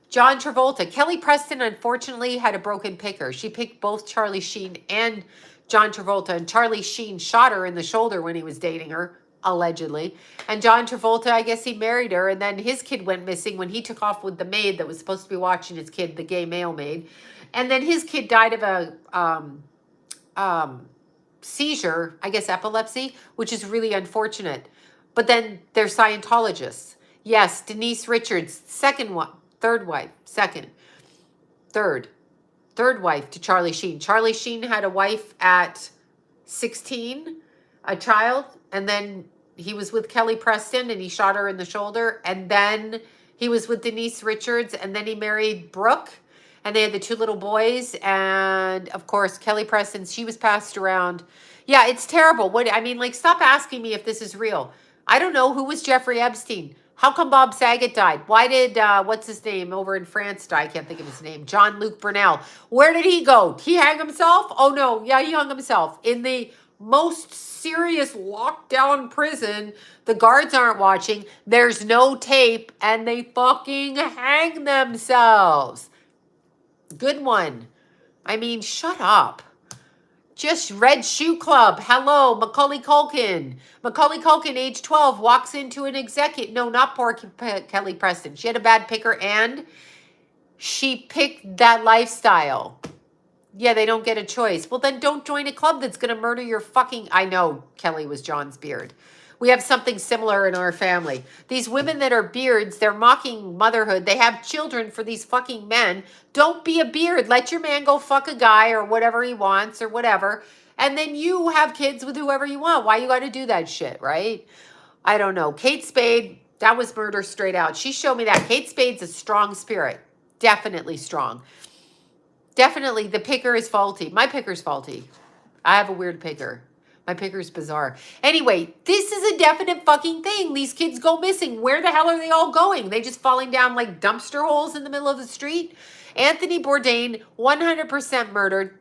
John Travolta. Kelly Preston, unfortunately, had a broken picker. She picked both Charlie Sheen and John Travolta. And Charlie Sheen shot her in the shoulder when he was dating her, allegedly. And John Travolta, I guess he married her. And then his kid went missing when he took off with the maid that was supposed to be watching his kid, the gay male maid. And then his kid died of a seizure, I guess epilepsy, which is really unfortunate. But then they're Scientologists. Yes, Denise Richards, third wife to Charlie Sheen. Charlie Sheen had a wife at 16, a child, and then he was with Kelly Preston and he shot her in the shoulder. And then he was with Denise Richards and then he married Brooke and they had the two little boys. And of course, Kelly Preston, she was passed around. Yeah, it's terrible. Like, stop asking me if this is real. I don't know. Who was Jeffrey Epstein? How come Bob Saget died? Why did, what's his name over in France die? I can't think of his name. Jean-Luc Brunel. Where did he go? He hang himself? Oh, no. Yeah, he hung himself in the most serious lockdown prison. The guards aren't watching. There's no tape, and they fucking hang themselves. Good one. I mean, shut up. Just Red Shoe Club. Hello, Macaulay Culkin. Macaulay Culkin, age 12, walks into an executive. No, not poor Kelly Preston. She had a bad picker and she picked that lifestyle. Yeah, they don't get a choice. Well, then don't join a club that's going to murder your fucking... I know Kelly was John's beard. We have something similar in our family. These women that are beards, they're mocking motherhood. They have children for these fucking men. Don't be a beard. Let your man go fuck a guy or whatever he wants or whatever. And then you have kids with whoever you want. Why you got to do that shit, right? I don't know. Kate Spade, that was murder straight out. She showed me that. Kate Spade's a strong spirit. Definitely strong. Definitely the picker is faulty. My picker's faulty. I have a weird picker. My picker's bizarre. Anyway, this is a definite fucking thing. These kids go missing. Where the hell are they all going? They just falling down like dumpster holes in the middle of the street? Anthony Bourdain, 100% murdered.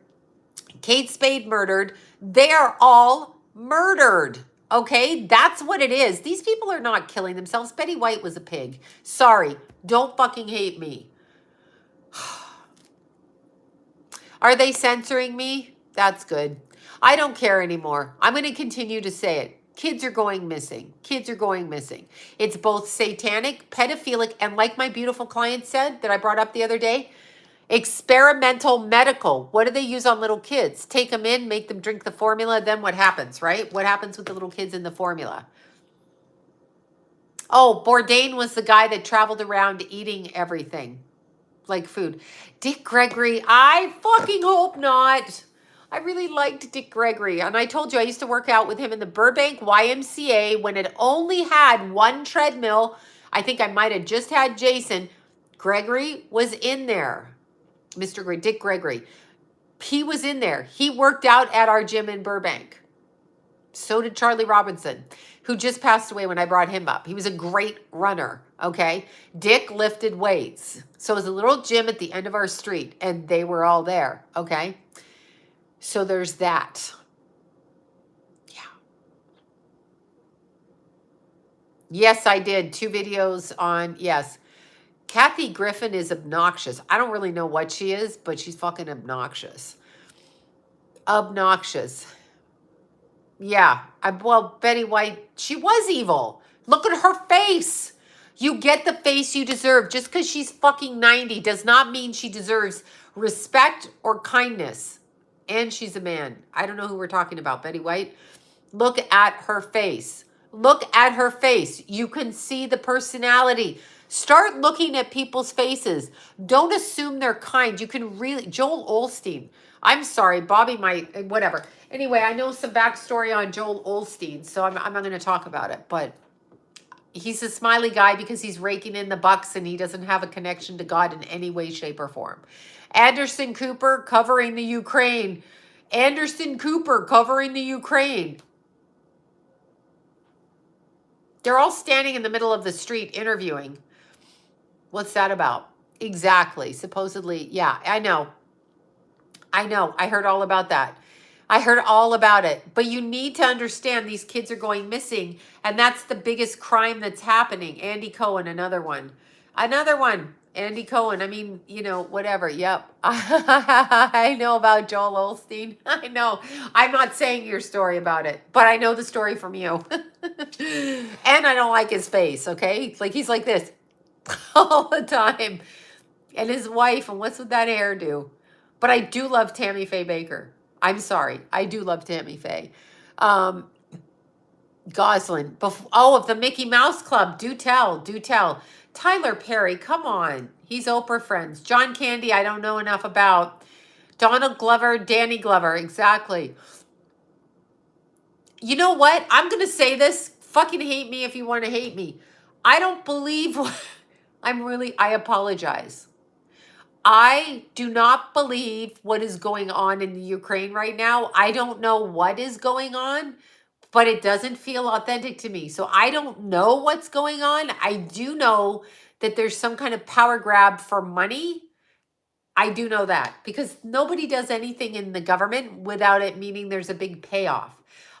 Kate Spade murdered. They are all murdered. Okay? That's what it is. These people are not killing themselves. Betty White was a pig. Sorry. Don't fucking hate me. Are they censoring me? That's good. I don't care anymore. I'm going to continue to say it. Kids are going missing. Kids are going missing. It's both satanic, pedophilic, and like my beautiful client said that I brought up the other day, experimental medical. What do they use on little kids? Take them in, make them drink the formula, then what happens, right? What happens with the little kids in the formula? Oh, Bourdain was the guy that traveled around eating everything. Like food. Dick Gregory, I fucking hope not. I really liked Dick Gregory. And I told you I used to work out with him in the Burbank YMCA when it only had one treadmill. I think I might have just had Jason. Gregory was in there. Dick Gregory. He was in there. He worked out at our gym in Burbank. So did Charlie Robinson, who just passed away when I brought him up. He was a great runner, okay? Dick lifted weights. So it was a little gym at the end of our street, and they were all there, okay? So there's that. Yeah. Yes, I did 2 videos on, yes. Kathy Griffin is obnoxious. I don't really know what she is, but she's fucking obnoxious. Obnoxious. Yeah. Well, Betty White, she was evil. Look at her face. You get the face you deserve. Just because she's fucking 90 does not mean she deserves respect or kindness. And she's a man. I don't know who we're talking about. Betty White. Look at her face. Look at her face. You can see the personality. Start looking at people's faces. Don't assume they're kind. You can really, Joel Osteen. I'm sorry, Bobby might, whatever. Anyway, I know some backstory on Joel Osteen, so I'm not going to talk about it. But he's a smiley guy because he's raking in the bucks and he doesn't have a connection to God in any way, shape, or form. Anderson Cooper covering the Ukraine. Anderson Cooper covering the Ukraine. They're all standing in the middle of the street interviewing. What's that about? Exactly. Supposedly, yeah, I know. I heard all about that. I heard all about it. But you need to understand these kids are going missing. And that's the biggest crime that's happening. Andy Cohen, another one. Another one. Andy Cohen. I mean, you know, whatever. Yep. I know about Joel Osteen. I know. I'm not saying your story about it, but I know the story from you. And I don't like his face, okay? Like he's like this all the time. And his wife, and what's with that hairdo? But I do love Tammy Faye Baker. I'm sorry. I do love Tammy Faye. Goslin. Of the Mickey Mouse Club. Do tell. Do tell. Tyler Perry. Come on. He's Oprah friends. John Candy. I don't know enough about. Donald Glover. Danny Glover. Exactly. You know what? I'm going to say this. Fucking hate me if you want to hate me. I don't believe. I apologize. I do not believe what is going on in the Ukraine right now. I don't know what is going on, but it doesn't feel authentic to me. So I don't know what's going on. I do know that there's some kind of power grab for money. I do know that because nobody does anything in the government without it meaning there's a big payoff.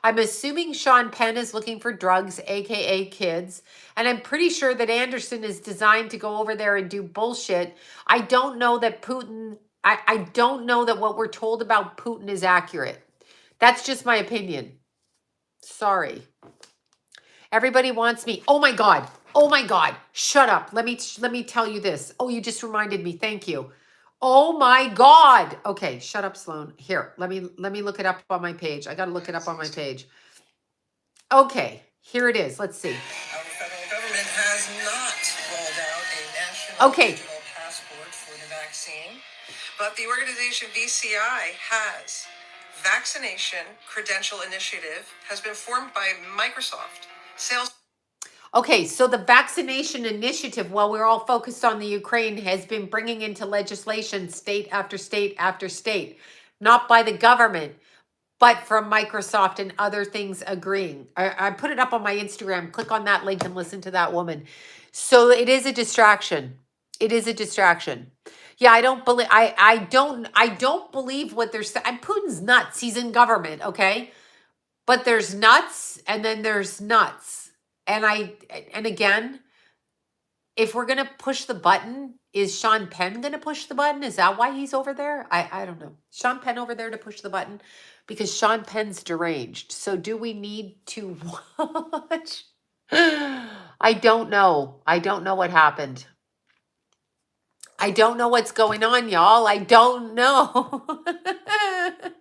I'm assuming Sean Penn is looking for drugs, aka kids, and I'm pretty sure that Anderson is designed to go over there and do bullshit. I don't know that Putin, I don't know that what we're told about Putin is accurate. That's just my opinion. Sorry. Everybody wants me. Oh my God. Oh my God. Shut up. Let me tell you this. Oh, you just reminded me. Thank you. Oh my God. Okay, shut up, Sloan. Here, let me look it up on my page. I got to look it up on my page. Okay, here it is. Let's see. Our federal government has not rolled out a national digital passport for the vaccine, but the organization VCI has. Vaccination Credential Initiative has been formed by Microsoft. Okay, so the vaccination initiative, while we're all focused on the Ukraine, has been bringing into legislation state after state after state, not by the government, but from Microsoft and other things agreeing. I put it up on my Instagram. Click on that link and listen to that woman. So it is a distraction. It is a distraction. Yeah, I don't believe I don't believe what they're saying. Putin's nuts. He's in government, okay? But there's nuts and then there's nuts. And again, if we're going to push the button, is Sean Penn going to push the button? Is that why he's over there? I don't know. Sean Penn over there to push the button? Because Sean Penn's deranged. So do we need to watch? I don't know. I don't know what happened. I don't know what's going on, y'all. I don't know.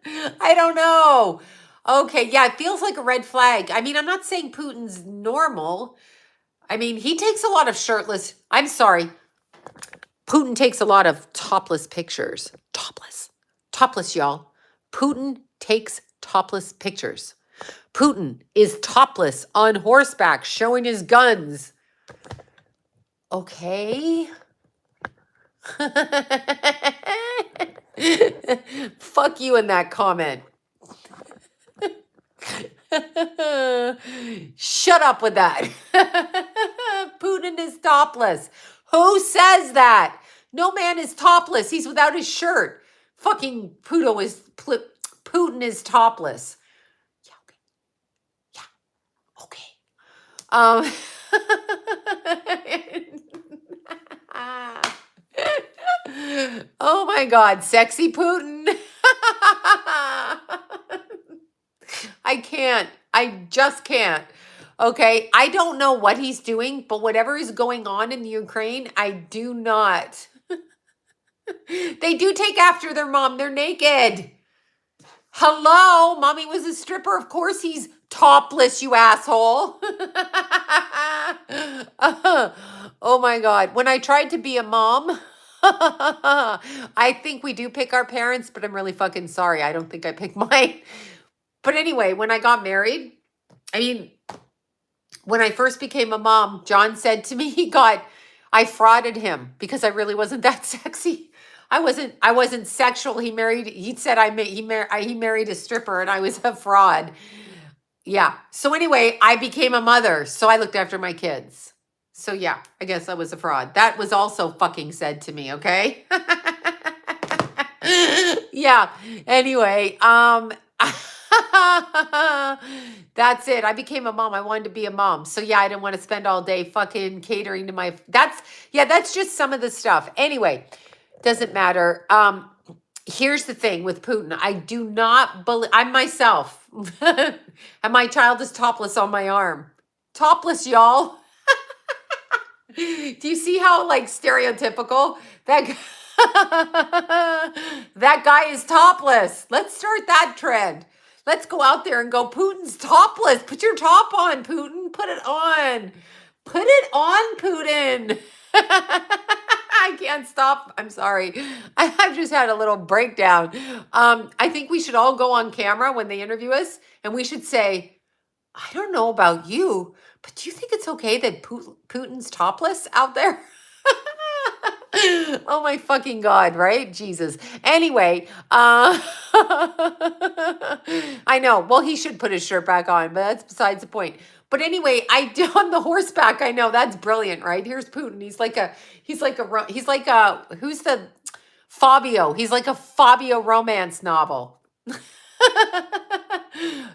I don't know. Okay, yeah, it feels like a red flag. I mean, I'm not saying Putin's normal. I mean, he takes a lot of shirtless. I'm sorry. Putin takes a lot of topless pictures. Topless. Topless, y'all. Putin takes topless pictures. Putin is topless on horseback showing his guns. Okay. Fuck you in that comment. Shut up with that. Putin is topless. Who says that? No man is topless. He's without his shirt. Fucking Putin Putin is topless. Yeah, okay. Yeah, okay. Oh my God, sexy Putin. I can't. I just can't. Okay. I don't know what he's doing, but whatever is going on in the Ukraine, I do not. They do take after their mom. They're naked. Hello, mommy was a stripper. Of course he's topless, you asshole. Oh my God. When I tried to be a mom, I think we do pick our parents, but I'm really fucking sorry. I don't think I picked mine. But anyway, when I got married, I mean, when I first became a mom, John said to me, I frauded him because I really wasn't that sexy. I wasn't sexual. He said he married a stripper and I was a fraud. Yeah. So anyway, I became a mother. So I looked after my kids. So yeah, I guess I was a fraud. That was also fucking said to me. Okay. Yeah. Anyway, that's it. I became a mom. I wanted to be a mom. So yeah, I didn't want to spend all day fucking catering to that's just some of the stuff. Anyway, doesn't matter. Here's the thing with Putin. I do not believe I'm myself. And my child is topless on my arm. Topless, y'all. Do you see how like stereotypical that that guy is topless? Let's start that trend. Let's go out there and go, Putin's topless. Put your top on, Putin. Put it on. Put it on, Putin. I can't stop. I'm sorry. I've just had a little breakdown. I think we should all go on camera when they interview us and we should say, I don't know about you, but do you think it's okay that Putin's topless out there? Oh my fucking God, right? Jesus. Anyway, I know. Well, he should put his shirt back on, but that's besides the point. But anyway, on the horseback, I know that's brilliant, right? Here's Putin. He's like who's the Fabio? He's like a Fabio romance novel.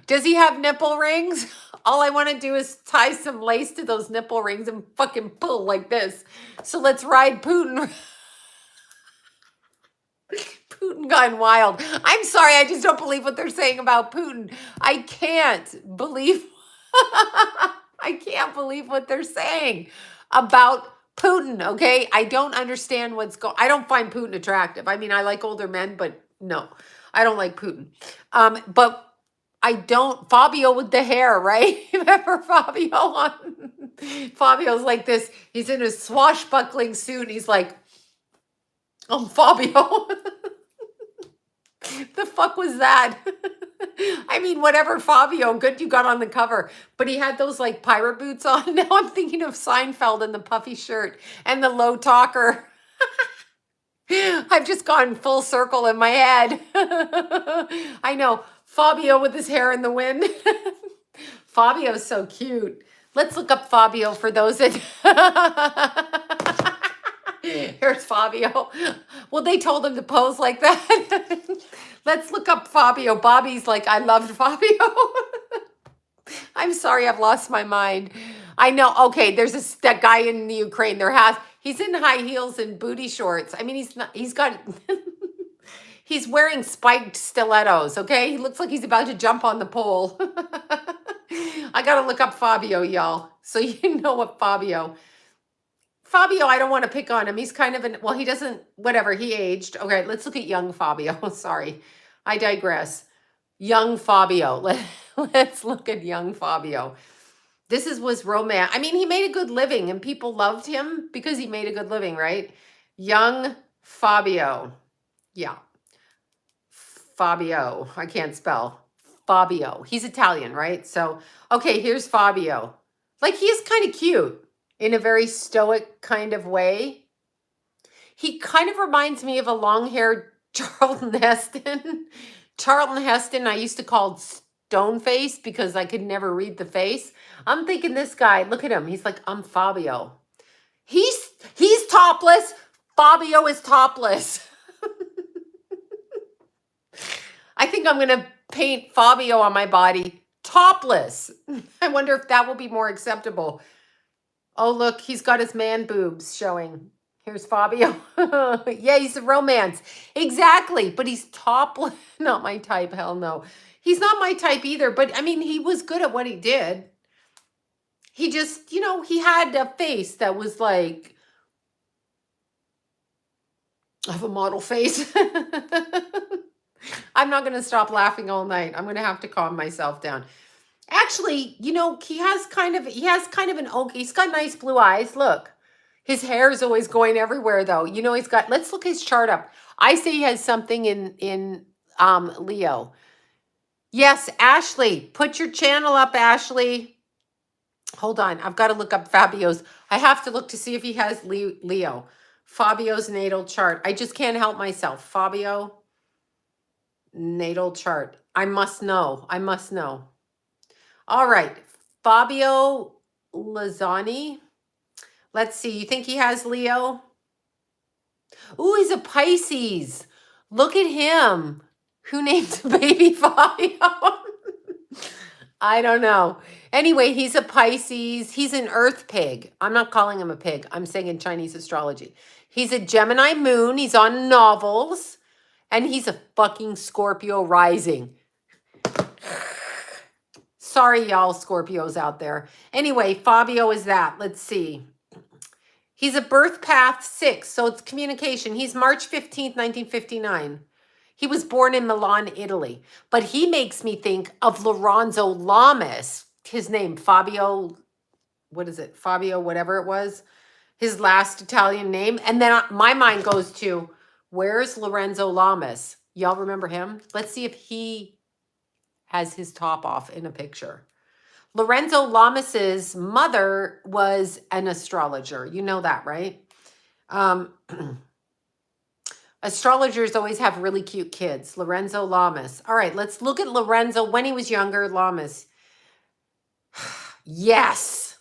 Does he have nipple rings? All I want to do is tie some lace to those nipple rings and fucking pull like this. So let's ride Putin. Putin gone wild. I'm sorry, I just don't believe what they're saying about Putin. I can't believe what they're saying about Putin, okay? I don't understand I don't find Putin attractive. I mean, I like older men, but no, I don't like Putin. But I don't, Fabio with the hair, right? Remember Fabio Fabio's like this. He's in a swashbuckling suit. And he's like, Fabio. The fuck was that? I mean, whatever, Fabio, good you got on the cover. But he had those like pirate boots on. Now I'm thinking of Seinfeld in the puffy shirt and the low talker. I've just gone full circle in my head. I know. Fabio with his hair in the wind. Fabio's so cute. Let's look up Fabio for those that... Here's Fabio. Well, they told him to pose like that. Let's look up Fabio. Bobby's like, I loved Fabio. I'm sorry, I've lost my mind. I know. Okay, there's that guy in the Ukraine. He's in high heels and booty shorts. I mean, he's wearing spiked stilettos, okay? He looks like he's about to jump on the pole. I got to look up Fabio, y'all. So you know what Fabio, I don't want to pick on him. He's kind of he doesn't, whatever, he aged. Okay, let's look at young Fabio. Sorry, I digress. Young Fabio. Let's look at young Fabio. This was romance. I mean, he made a good living and people loved him because he made a good living, right? Young Fabio. Yeah. Fabio. I can't spell. Fabio. He's Italian, right? So, okay, here's Fabio. Like, he's kind of cute in a very stoic kind of way. He kind of reminds me of a long-haired Charlton Heston. Charlton Heston, I used to call stone face because I could never read the face. I'm thinking this guy, look at him. He's like, I'm Fabio. He's topless. Fabio is topless. I think I'm going to paint Fabio on my body topless. I wonder if that will be more acceptable. Oh, look, he's got his man boobs showing. Here's Fabio. Yeah, he's a romance. Exactly. But he's topless. Not my type. Hell no. He's not my type either. But I mean, he was good at what he did. He just, he had a face that was like, I have a model face. I'm not going to stop laughing all night. I'm going to have to calm myself down. Actually, he has kind of an he's got nice blue eyes. Look. His hair is always going everywhere though. He's got, let's look his chart up. I say he has something in Leo. Yes, Ashley, put your channel up, Ashley. Hold on. I've got to look up Fabio's. I have to look to see if he has Leo. Fabio's natal chart. I just can't help myself. Fabio natal chart. I must know. All right. Fabio Lazzani. Let's see. You think he has Leo? Ooh, he's a Pisces. Look at him. Who named the baby Fabio? I don't know. Anyway, he's a Pisces. He's an earth pig. I'm not calling him a pig. I'm saying in Chinese astrology. He's a Gemini moon. He's on novels. And he's a fucking Scorpio rising. Sorry, y'all Scorpios out there. Anyway, Fabio is that. Let's see. He's a birth path 6, so it's communication. He's March 15th, 1959. He was born in Milan, Italy. But he makes me think of Lorenzo Lamas. His name, Fabio, what is it? Fabio, whatever it was. His last Italian name. And then my mind goes to, where's Lorenzo Lamas? Y'all remember him? Let's see if he has his top off in a picture. Lorenzo Lamas's mother was an astrologer. You know that, right? Astrologers always have really cute kids. Lorenzo Lamas. All right, let's look at Lorenzo when he was younger. Lamas. Yes.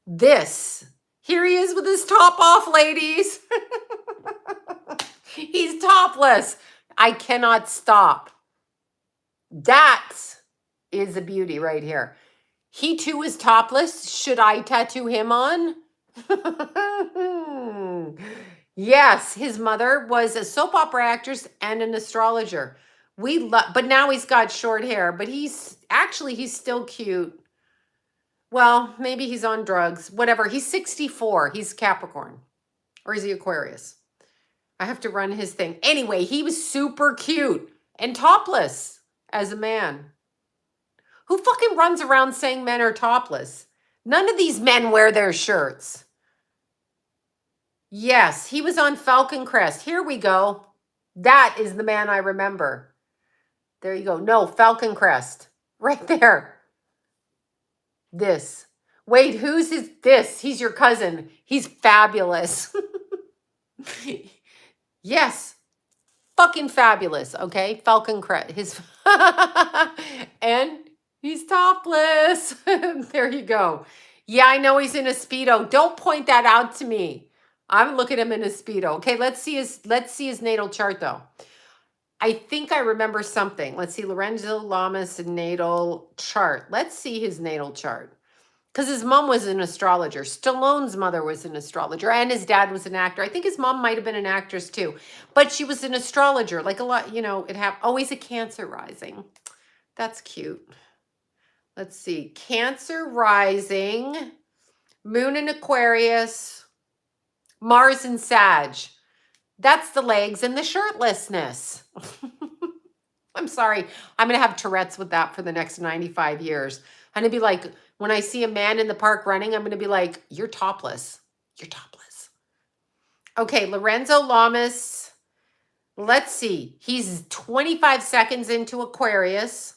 This. Here he is with his top off, ladies. He's topless. I cannot stop. That is a beauty right here. He too is topless. Should I tattoo him on? Yes, his mother was a soap opera actress and an astrologer. But now he's got short hair, but he's still cute. Well, maybe he's on drugs, whatever. He's 64. He's Capricorn. Or is he Aquarius? I have to run his thing. Anyway, he was super cute and topless as a man. Who fucking runs around saying men are topless? None of these men wear their shirts. Yes, he was on Falcon Crest. Here we go. That is the man I remember. There you go. No, Falcon Crest. Right there. This. Wait, who's this? He's your cousin. He's fabulous. Yes. Fucking fabulous, okay? Falcon Crest. And he's topless. There you go. Yeah, I know he's in a Speedo. Don't point that out to me. I'm looking at him in a Speedo. Okay, let's see his natal chart though. I think I remember something. Let's see, Lorenzo Lamas natal chart. Let's see his natal chart. Because his mom was an astrologer. Stallone's mother was an astrologer. And his dad was an actor. I think his mom might have been an actress too. But she was an astrologer. Like a lot, always a Cancer rising. That's cute. Let's see. Cancer rising. Moon in Aquarius. Mars in Sag. That's the legs and the shirtlessness. I'm sorry. I'm going to have Tourette's with that for the next 95 years. I'm going to be like, when I see a man in the park running, I'm going to be like, you're topless. You're topless. Okay, Lorenzo Lamas. Let's see. He's 25 seconds into Aquarius.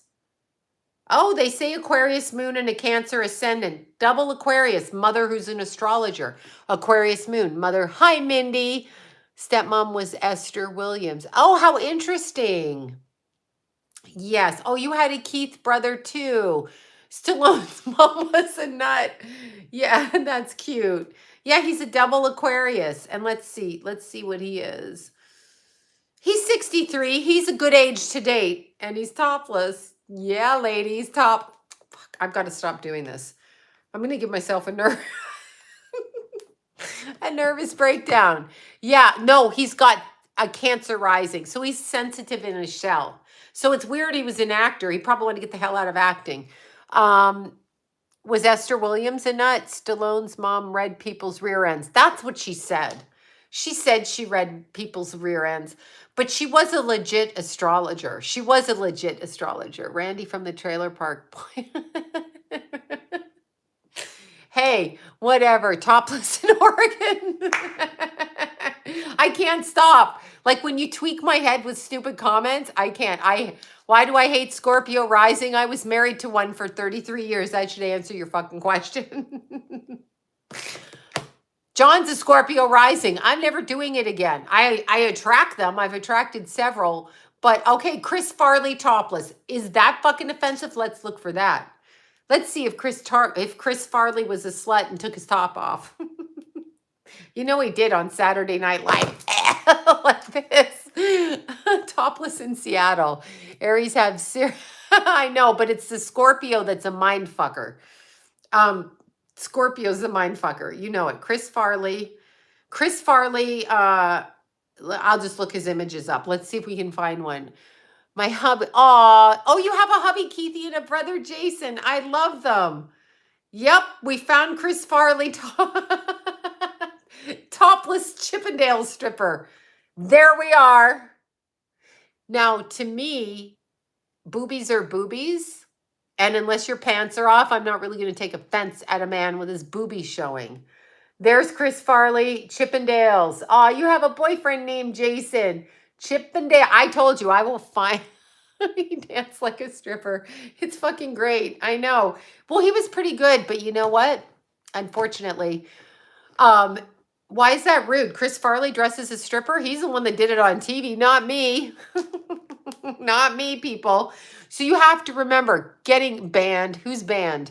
Oh, they say Aquarius moon and a Cancer ascendant. Double Aquarius. Mother who's an astrologer. Aquarius moon. Mother. Hi, Mindy. Stepmom was Esther Williams. Oh, how interesting. Yes. Oh, you had a Keith brother too. Stallone's mom was a nut. Yeah, that's cute. Yeah, he's a double Aquarius. And let's see what he is. He's 63. He's a good age to date, and he's topless. Yeah, ladies, top. Fuck, I've got to stop doing this. I'm gonna give myself a nervous breakdown. Yeah, no, he's got a cancer rising, so he's sensitive in his shell. So it's weird. He was an actor. He probably wanted to get the hell out of acting. Um, was Esther Williams a nut? Stallone's mom read people's rear ends. That's what she said. She said she read people's rear ends, but she was a legit astrologer. She was a legit astrologer. Randy from the trailer park. Hey, whatever. Topless in Oregon. I can't stop. Like when you tweak my head with stupid comments, I can't. Why do I hate Scorpio rising? I was married to one for 33 years. That should answer your fucking question. John's a Scorpio rising. I'm never doing it again. I attract them. I've attracted several. But okay, Chris Farley topless. Is that fucking offensive? Let's look for that. Let's see if Chris Farley was a slut and took his top off. You know he did on Saturday Night Live. Like this. Topless in Seattle. Aries have I know, but it's the Scorpio that's a mind fucker. Scorpio's a mind fucker. You know it. Chris Farley. I'll just look his images up. Let's see if we can find one. My hubby. Oh, you have a hubby, Keithy, and a brother, Jason. I love them. Yep, we found Chris Farley topless Chippendale stripper. There we are. Now, to me, boobies are boobies. And unless your pants are off, I'm not really going to take offense at a man with his boobies showing. There's Chris Farley, Chippendales. Oh, you have a boyfriend named Jason. Chippendale. I told you, I will find. He danced like a stripper. It's fucking great. I know. Well, he was pretty good, but you know what? Unfortunately, why is that rude? Chris Farley dresses as a stripper. He's the one that did it on TV, not me. Not me, people. So you have to remember getting banned. Who's banned?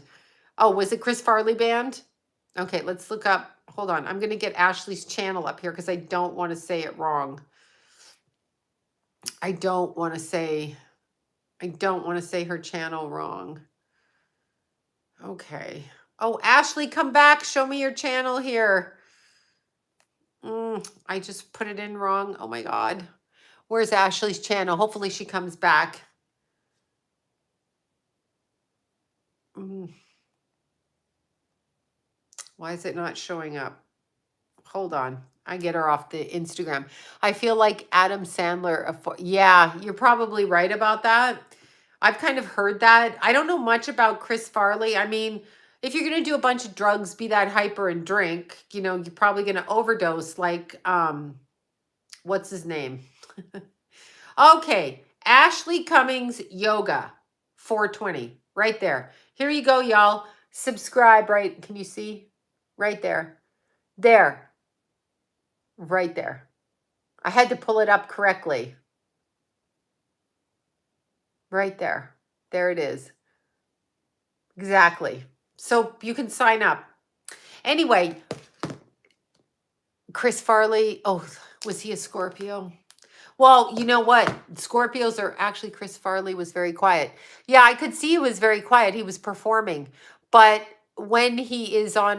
Oh, was it Chris Farley banned? Okay, let's look up. Hold on. I'm going to get Ashley's channel up here because I don't want to say it wrong. I don't want to say her channel wrong. Okay. Oh, Ashley, come back. Show me your channel here. I just put it in wrong. Oh my God. Where's Ashley's channel? Hopefully she comes back. Why is it not showing up? Hold on. I get her off the Instagram. I feel like Adam Sandler. Yeah, you're probably right about that. I've kind of heard that. I don't know much about Chris Farley. I mean, if you're going to do a bunch of drugs, be that hyper and drink, you're probably going to overdose like, what's his name? Okay. Ashley Cummings Yoga 420 right there. Here you go, y'all. Subscribe, right? Can you see? Right there. There. Right there. I had to pull it up correctly. Right there. There it is. Exactly. So you can sign up. Anyway, Chris Farley. Oh, was he a Scorpio? Well, you know what? Scorpios are actually, Chris Farley was very quiet. Yeah, I could see he was very quiet. He was performing. But when he is on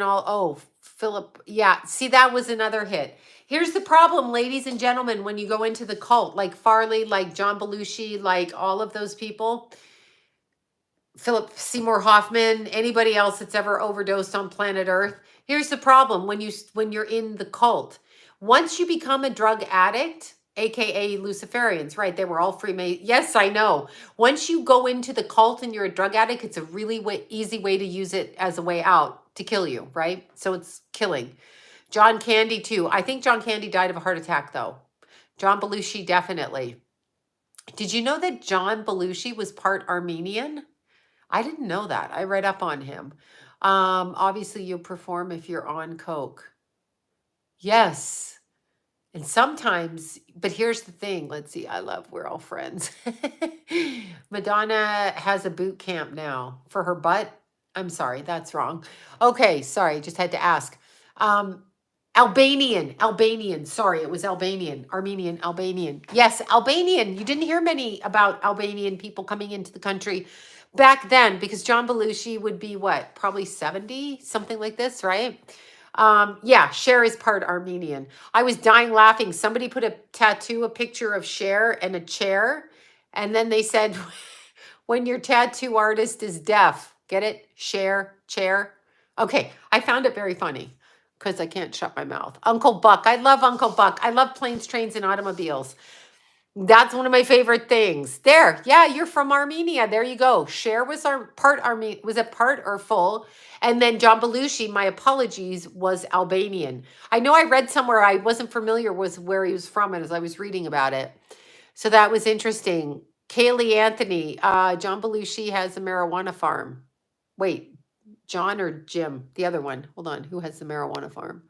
Philip, yeah, see, that was another hit. Here's the problem, ladies and gentlemen, when you go into the cult, like Farley, like John Belushi, like all of those people, Philip Seymour Hoffman, anybody else that's ever overdosed on planet Earth. Here's the problem when you're in the cult. Once you become a drug addict, aka Luciferians, right? They were all Freemasons. Yes, I know. Once you go into the cult and you're a drug addict, it's a really easy way to use it as a way out to kill you, right? So it's killing. John Candy too. I think John Candy died of a heart attack though. John Belushi definitely. Did you know that John Belushi was part Armenian? I didn't know that. I read up on him. Obviously, you'll perform if you're on coke. Yes. And sometimes, but here's the thing. Let's see. We're all friends. Madonna has a boot camp now for her butt. I'm sorry, that's wrong. Okay, sorry, just had to ask. Albanian. Sorry, it was Albanian. Armenian, Albanian. Yes, Albanian. You didn't hear many about Albanian people coming into the country back then because John Belushi would be what? Probably 70, something like this, right? Yeah, Cher is part Armenian. I was dying laughing. Somebody put a tattoo, a picture of Cher and a chair, and then they said, when your tattoo artist is deaf, get it? Cher, chair. Okay, I found it very funny because I can't shut my mouth. Uncle Buck. I love Uncle Buck. I love planes, trains, and automobiles. That's one of my favorite things. There, yeah, you're from Armenia. There you go. Cher was our part Armenian. Was it part or full? And then John Belushi, my apologies, was Albanian. I know I read somewhere I wasn't familiar with where he was from as I was reading about it. So that was interesting. Kaylee Anthony, John Belushi has a marijuana farm. Wait, John or Jim? The other one. Hold on. Who has the marijuana farm?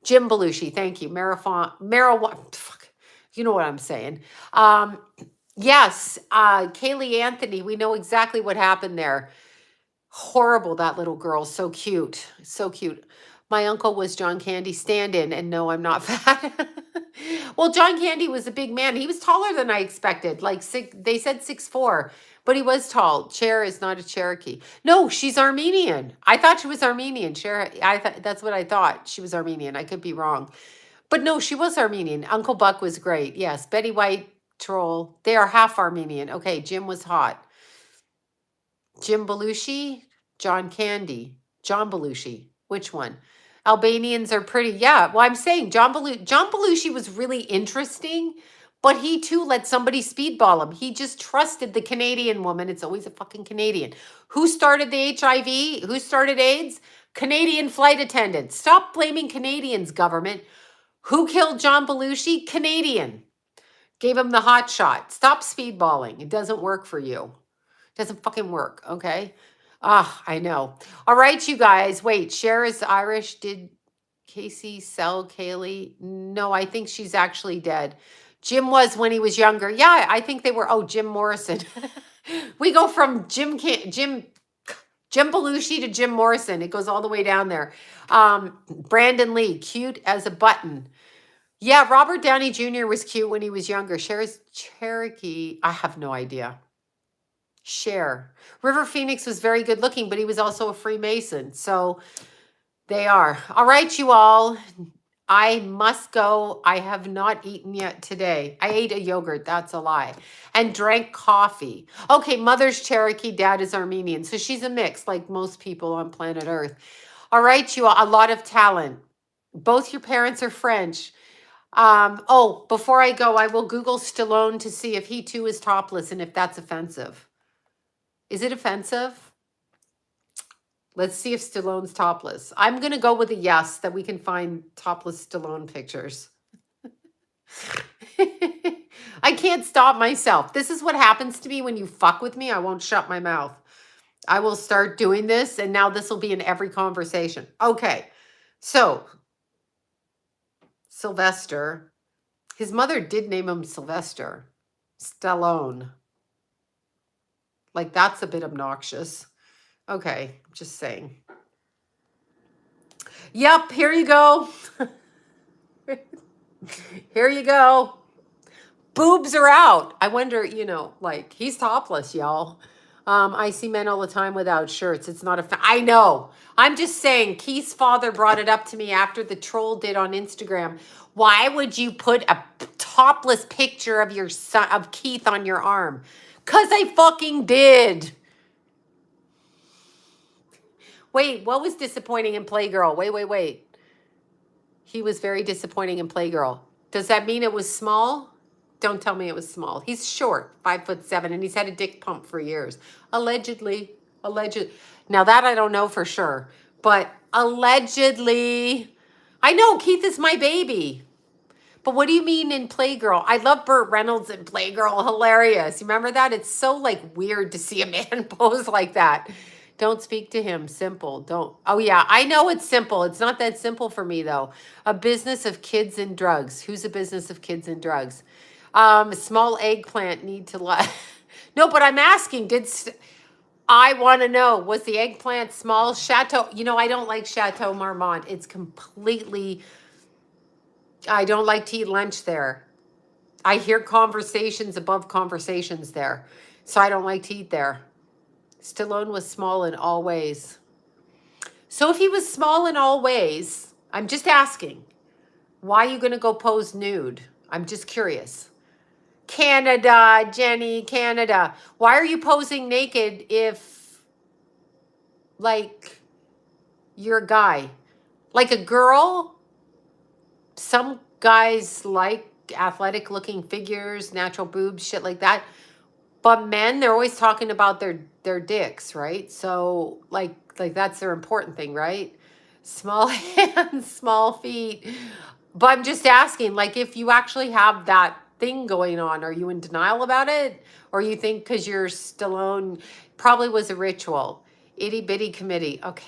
Jim Belushi. Thank you. Marijuana. Fuck. You know what I'm saying. Yes, Kaylee Anthony. We know exactly what happened there. Horrible, that little girl. So cute. So cute. My uncle was John Candy stand-in, and no, I'm not fat. Well, John Candy was a big man. He was taller than I expected. Like they said 6'4", but he was tall. Cher is not a Cherokee. No, she's Armenian. I thought she was Armenian. Cher, that's what I thought. She was Armenian. I could be wrong. But no, she was Armenian. Uncle Buck was great. Yes, Betty White, troll. They are half Armenian. Okay, Jim was hot. Jim Belushi, John Candy, John Belushi. Which one? Albanians are pretty. Yeah, well, I'm saying John Belushi was really interesting, but he too let somebody speedball him. He just trusted the Canadian woman. It's always a fucking Canadian. Who started the HIV? Who started AIDS? Canadian flight attendants. Stop blaming Canadians, government. Who killed John Belushi? Canadian. Gave him the hot shot. Stop speedballing. It doesn't work for you. It doesn't fucking work, okay? Ah, I know. All right, you guys. Wait, Cher is Irish. Did Casey sell Kaylee? No, I think she's actually dead. Jim was when he was younger. Yeah, I think they were. Oh, Jim Morrison. We go from Jim Belushi to Jim Morrison. It goes all the way down there. Brandon Lee, cute as a button. Yeah, Robert Downey Jr. was cute when he was younger. Cher's Cherokee. I have no idea. Cher. River Phoenix was very good looking, but he was also a Freemason. So they are. All right, you all. I must go. I have not eaten yet today. I ate a yogurt. That's a lie. And drank coffee. Okay, mother's Cherokee, dad is Armenian. So she's a mix like most people on planet Earth. All right, you all. A lot of talent. Both your parents are French. Oh, before I go, I will Google Stallone to see if he too is topless and if that's offensive. Is it offensive? Let's see if Stallone's topless. I'm going to go with a yes that we can find topless Stallone pictures. I can't stop myself. This is what happens to me when you fuck with me. I won't shut my mouth. I will start doing this, and now this will be in every conversation. Okay, so Sylvester. His mother did name him Sylvester. Stallone. Like, that's a bit obnoxious. Okay, just saying. Yep, here you go. Here you go. Boobs are out. I wonder, like, he's topless, y'all. I see men all the time without shirts. It's not I know. I'm just saying, Keith's father brought it up to me after the troll did on Instagram. Why would you put a topless picture of your son, of Keith, on your arm? 'Cause I fucking did. Wait, what was disappointing in Playgirl? Wait. He was very disappointing in Playgirl. Does that mean it was small? Don't tell me it was small. He's short, 5'7", and he's had a dick pump for years. Allegedly. Now that I don't know for sure, but allegedly. I know, Keith is my baby. But what do you mean in Playgirl? I love Burt Reynolds in Playgirl. Hilarious. You remember that? It's so like weird to see a man pose like that. Don't speak to him. Simple. Don't. Oh, yeah. I know it's simple. It's not that simple for me, though. A business of kids and drugs. Who's a business of kids and drugs? Small eggplant need to lie. No, but I'm asking, I want to know, was the eggplant small? Chateau, I don't like Chateau Marmont. It's completely I don't like to eat lunch there. I hear conversations above conversations there. So I don't like to eat there. Stallone was small in all ways. So if he was small in all ways, I'm just asking, why are you going to go pose nude? I'm just curious. Canada, Jenny, Canada. Why are you posing naked if, like, you're a guy? Like a girl, some guys like athletic looking figures, natural boobs, shit like that. But men, they're always talking about their dicks, right? So like that's their important thing, right? Small hands, small feet. But I'm just asking, like, if you actually have that thing going on, are you in denial about it? Or you think because you're Stallone, probably was a ritual. Itty bitty committee. Okay.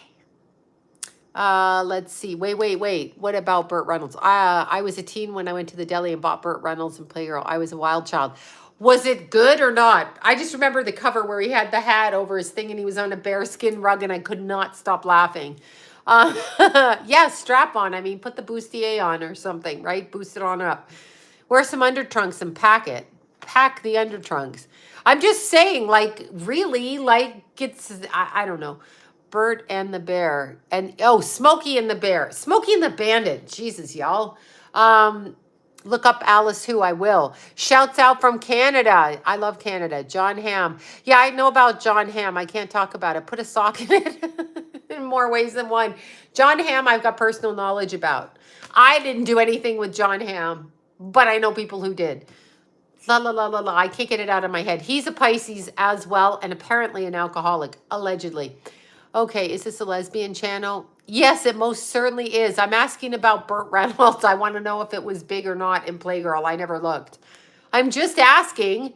Let's see. Wait. What about Burt Reynolds? I was a teen when I went to the deli and bought Burt Reynolds and Playgirl. I was a wild child. Was it good or not? I just remember the cover where he had the hat over his thing and he was on a bearskin rug and I could not stop laughing. Yeah, strap on. I mean, put the bustier on or something, right? Boost it on up. Wear some undertrunks and pack it. Pack the undertrunks. I'm just saying, like, really, like, I don't know. Bert and the Bear. And, oh, Smokey and the Bear. Smokey and the Bandit. Jesus, y'all. Look up Alice Who. I will. Shouts out from Canada. I love Canada. John Hamm. Yeah, I know about John Hamm. I can't talk about it. Put a sock in it in more ways than one. John Hamm, I've got personal knowledge about. I didn't do anything with John Hamm, but I know people who did. La la la la la. I can't get it out of my head. He's a Pisces as well, and apparently an alcoholic, allegedly. Okay, is this a lesbian channel? Yes, it most certainly is. I'm asking about Burt Reynolds. I want to know if it was big or not in Playgirl. I never looked. I'm just asking.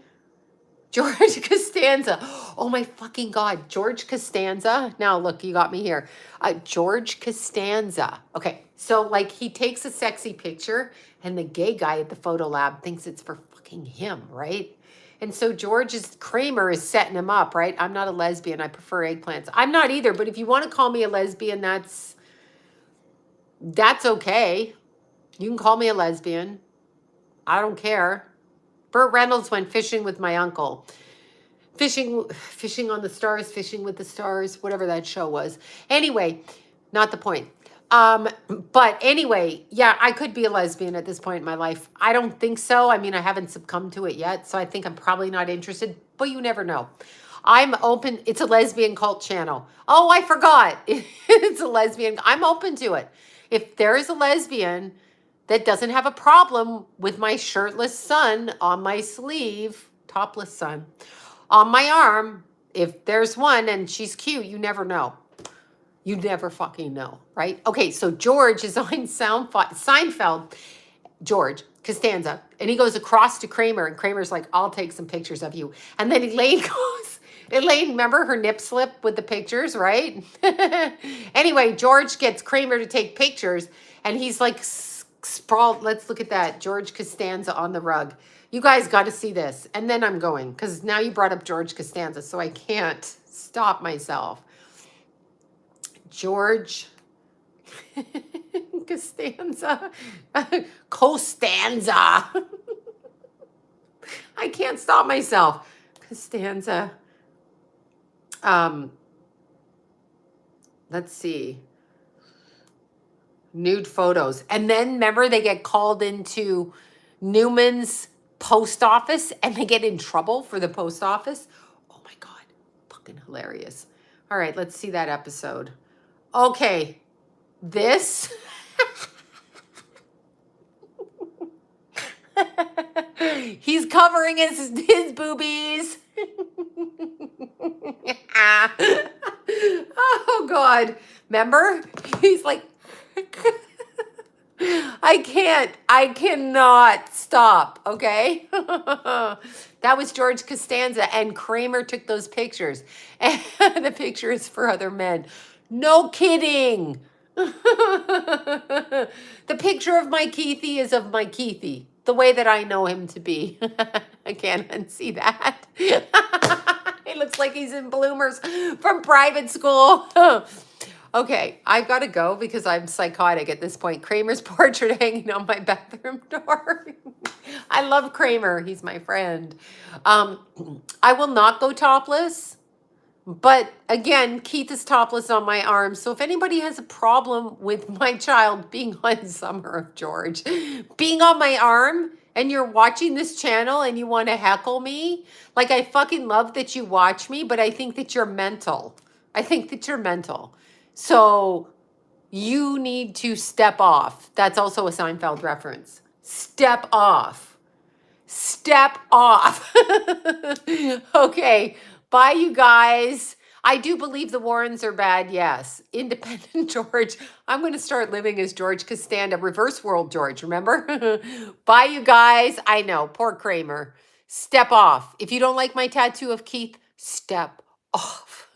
George Costanza. Oh my fucking God. George Costanza. Now look, you got me here. George Costanza. Okay, so like he takes a sexy picture and the gay guy at the photo lab thinks it's for fucking him, right? And so Kramer is setting him up, right? I'm not a lesbian. I prefer eggplants. I'm not either, but if you want to call me a lesbian, that's okay. You can call me a lesbian. I don't care. Burt Reynolds went fishing with my uncle. Fishing on the stars, fishing with the stars, whatever that show was. Anyway, not the point. But anyway, yeah, I could be a lesbian at this point in my life. I don't think so. I mean, I haven't succumbed to it yet, so I think I'm probably not interested, but you never know. I'm open. It's a lesbian cult channel. Oh, I forgot. It's a lesbian. I'm open to it. If there is a lesbian that doesn't have a problem with my shirtless son on my sleeve, topless son, on my arm, if there's one and she's cute, you never know. You never fucking know, right? Okay, so George is on Seinfeld, George Costanza, and he goes across to Kramer, and Kramer's like, I'll take some pictures of you. And then Elaine goes, Elaine, remember her nip slip with the pictures, right? Anyway, George gets Kramer to take pictures, and he's like sprawled. Let's look at that. George Costanza on the rug. You guys got to see this. And then I'm going, because now you brought up George Costanza, so I can't stop myself. George Costanza. Costanza. I can't stop myself. Costanza. Let's see. Nude photos. And then remember they get called into Newman's post office and they get in trouble for the post office. Oh my God. Fucking hilarious. All right, let's see that episode. Okay. This. He's covering his boobies. Oh God. Remember? He's like, I cannot stop, okay? That was George Costanza, and Kramer took those pictures. And the picture is for other men. No kidding. The picture of my Keithy is of my Keithy, the way that I know him to be. I can't unsee that. He looks like he's in bloomers from private school. Okay, I've got to go because I'm psychotic at this point. Kramer's portrait hanging on my bathroom door. I love Kramer. He's my friend. Um, I will not go topless. But again, Keith is topless on my arm. So if anybody has a problem with my child being on Summer of George, being on my arm, and you're watching this channel and you want to heckle me, like I fucking love that you watch me, but I think that you're mental. I think that you're mental. So you need to step off. That's also a Seinfeld reference. Step off. Step off. Okay. Bye, you guys. I do believe the Warrens are bad. Yes. Independent George. I'm going to start living as George Costanza, reverse world George. Remember? Bye, you guys. I know. Poor Kramer. Step off. If you don't like my tattoo of Keith, step off.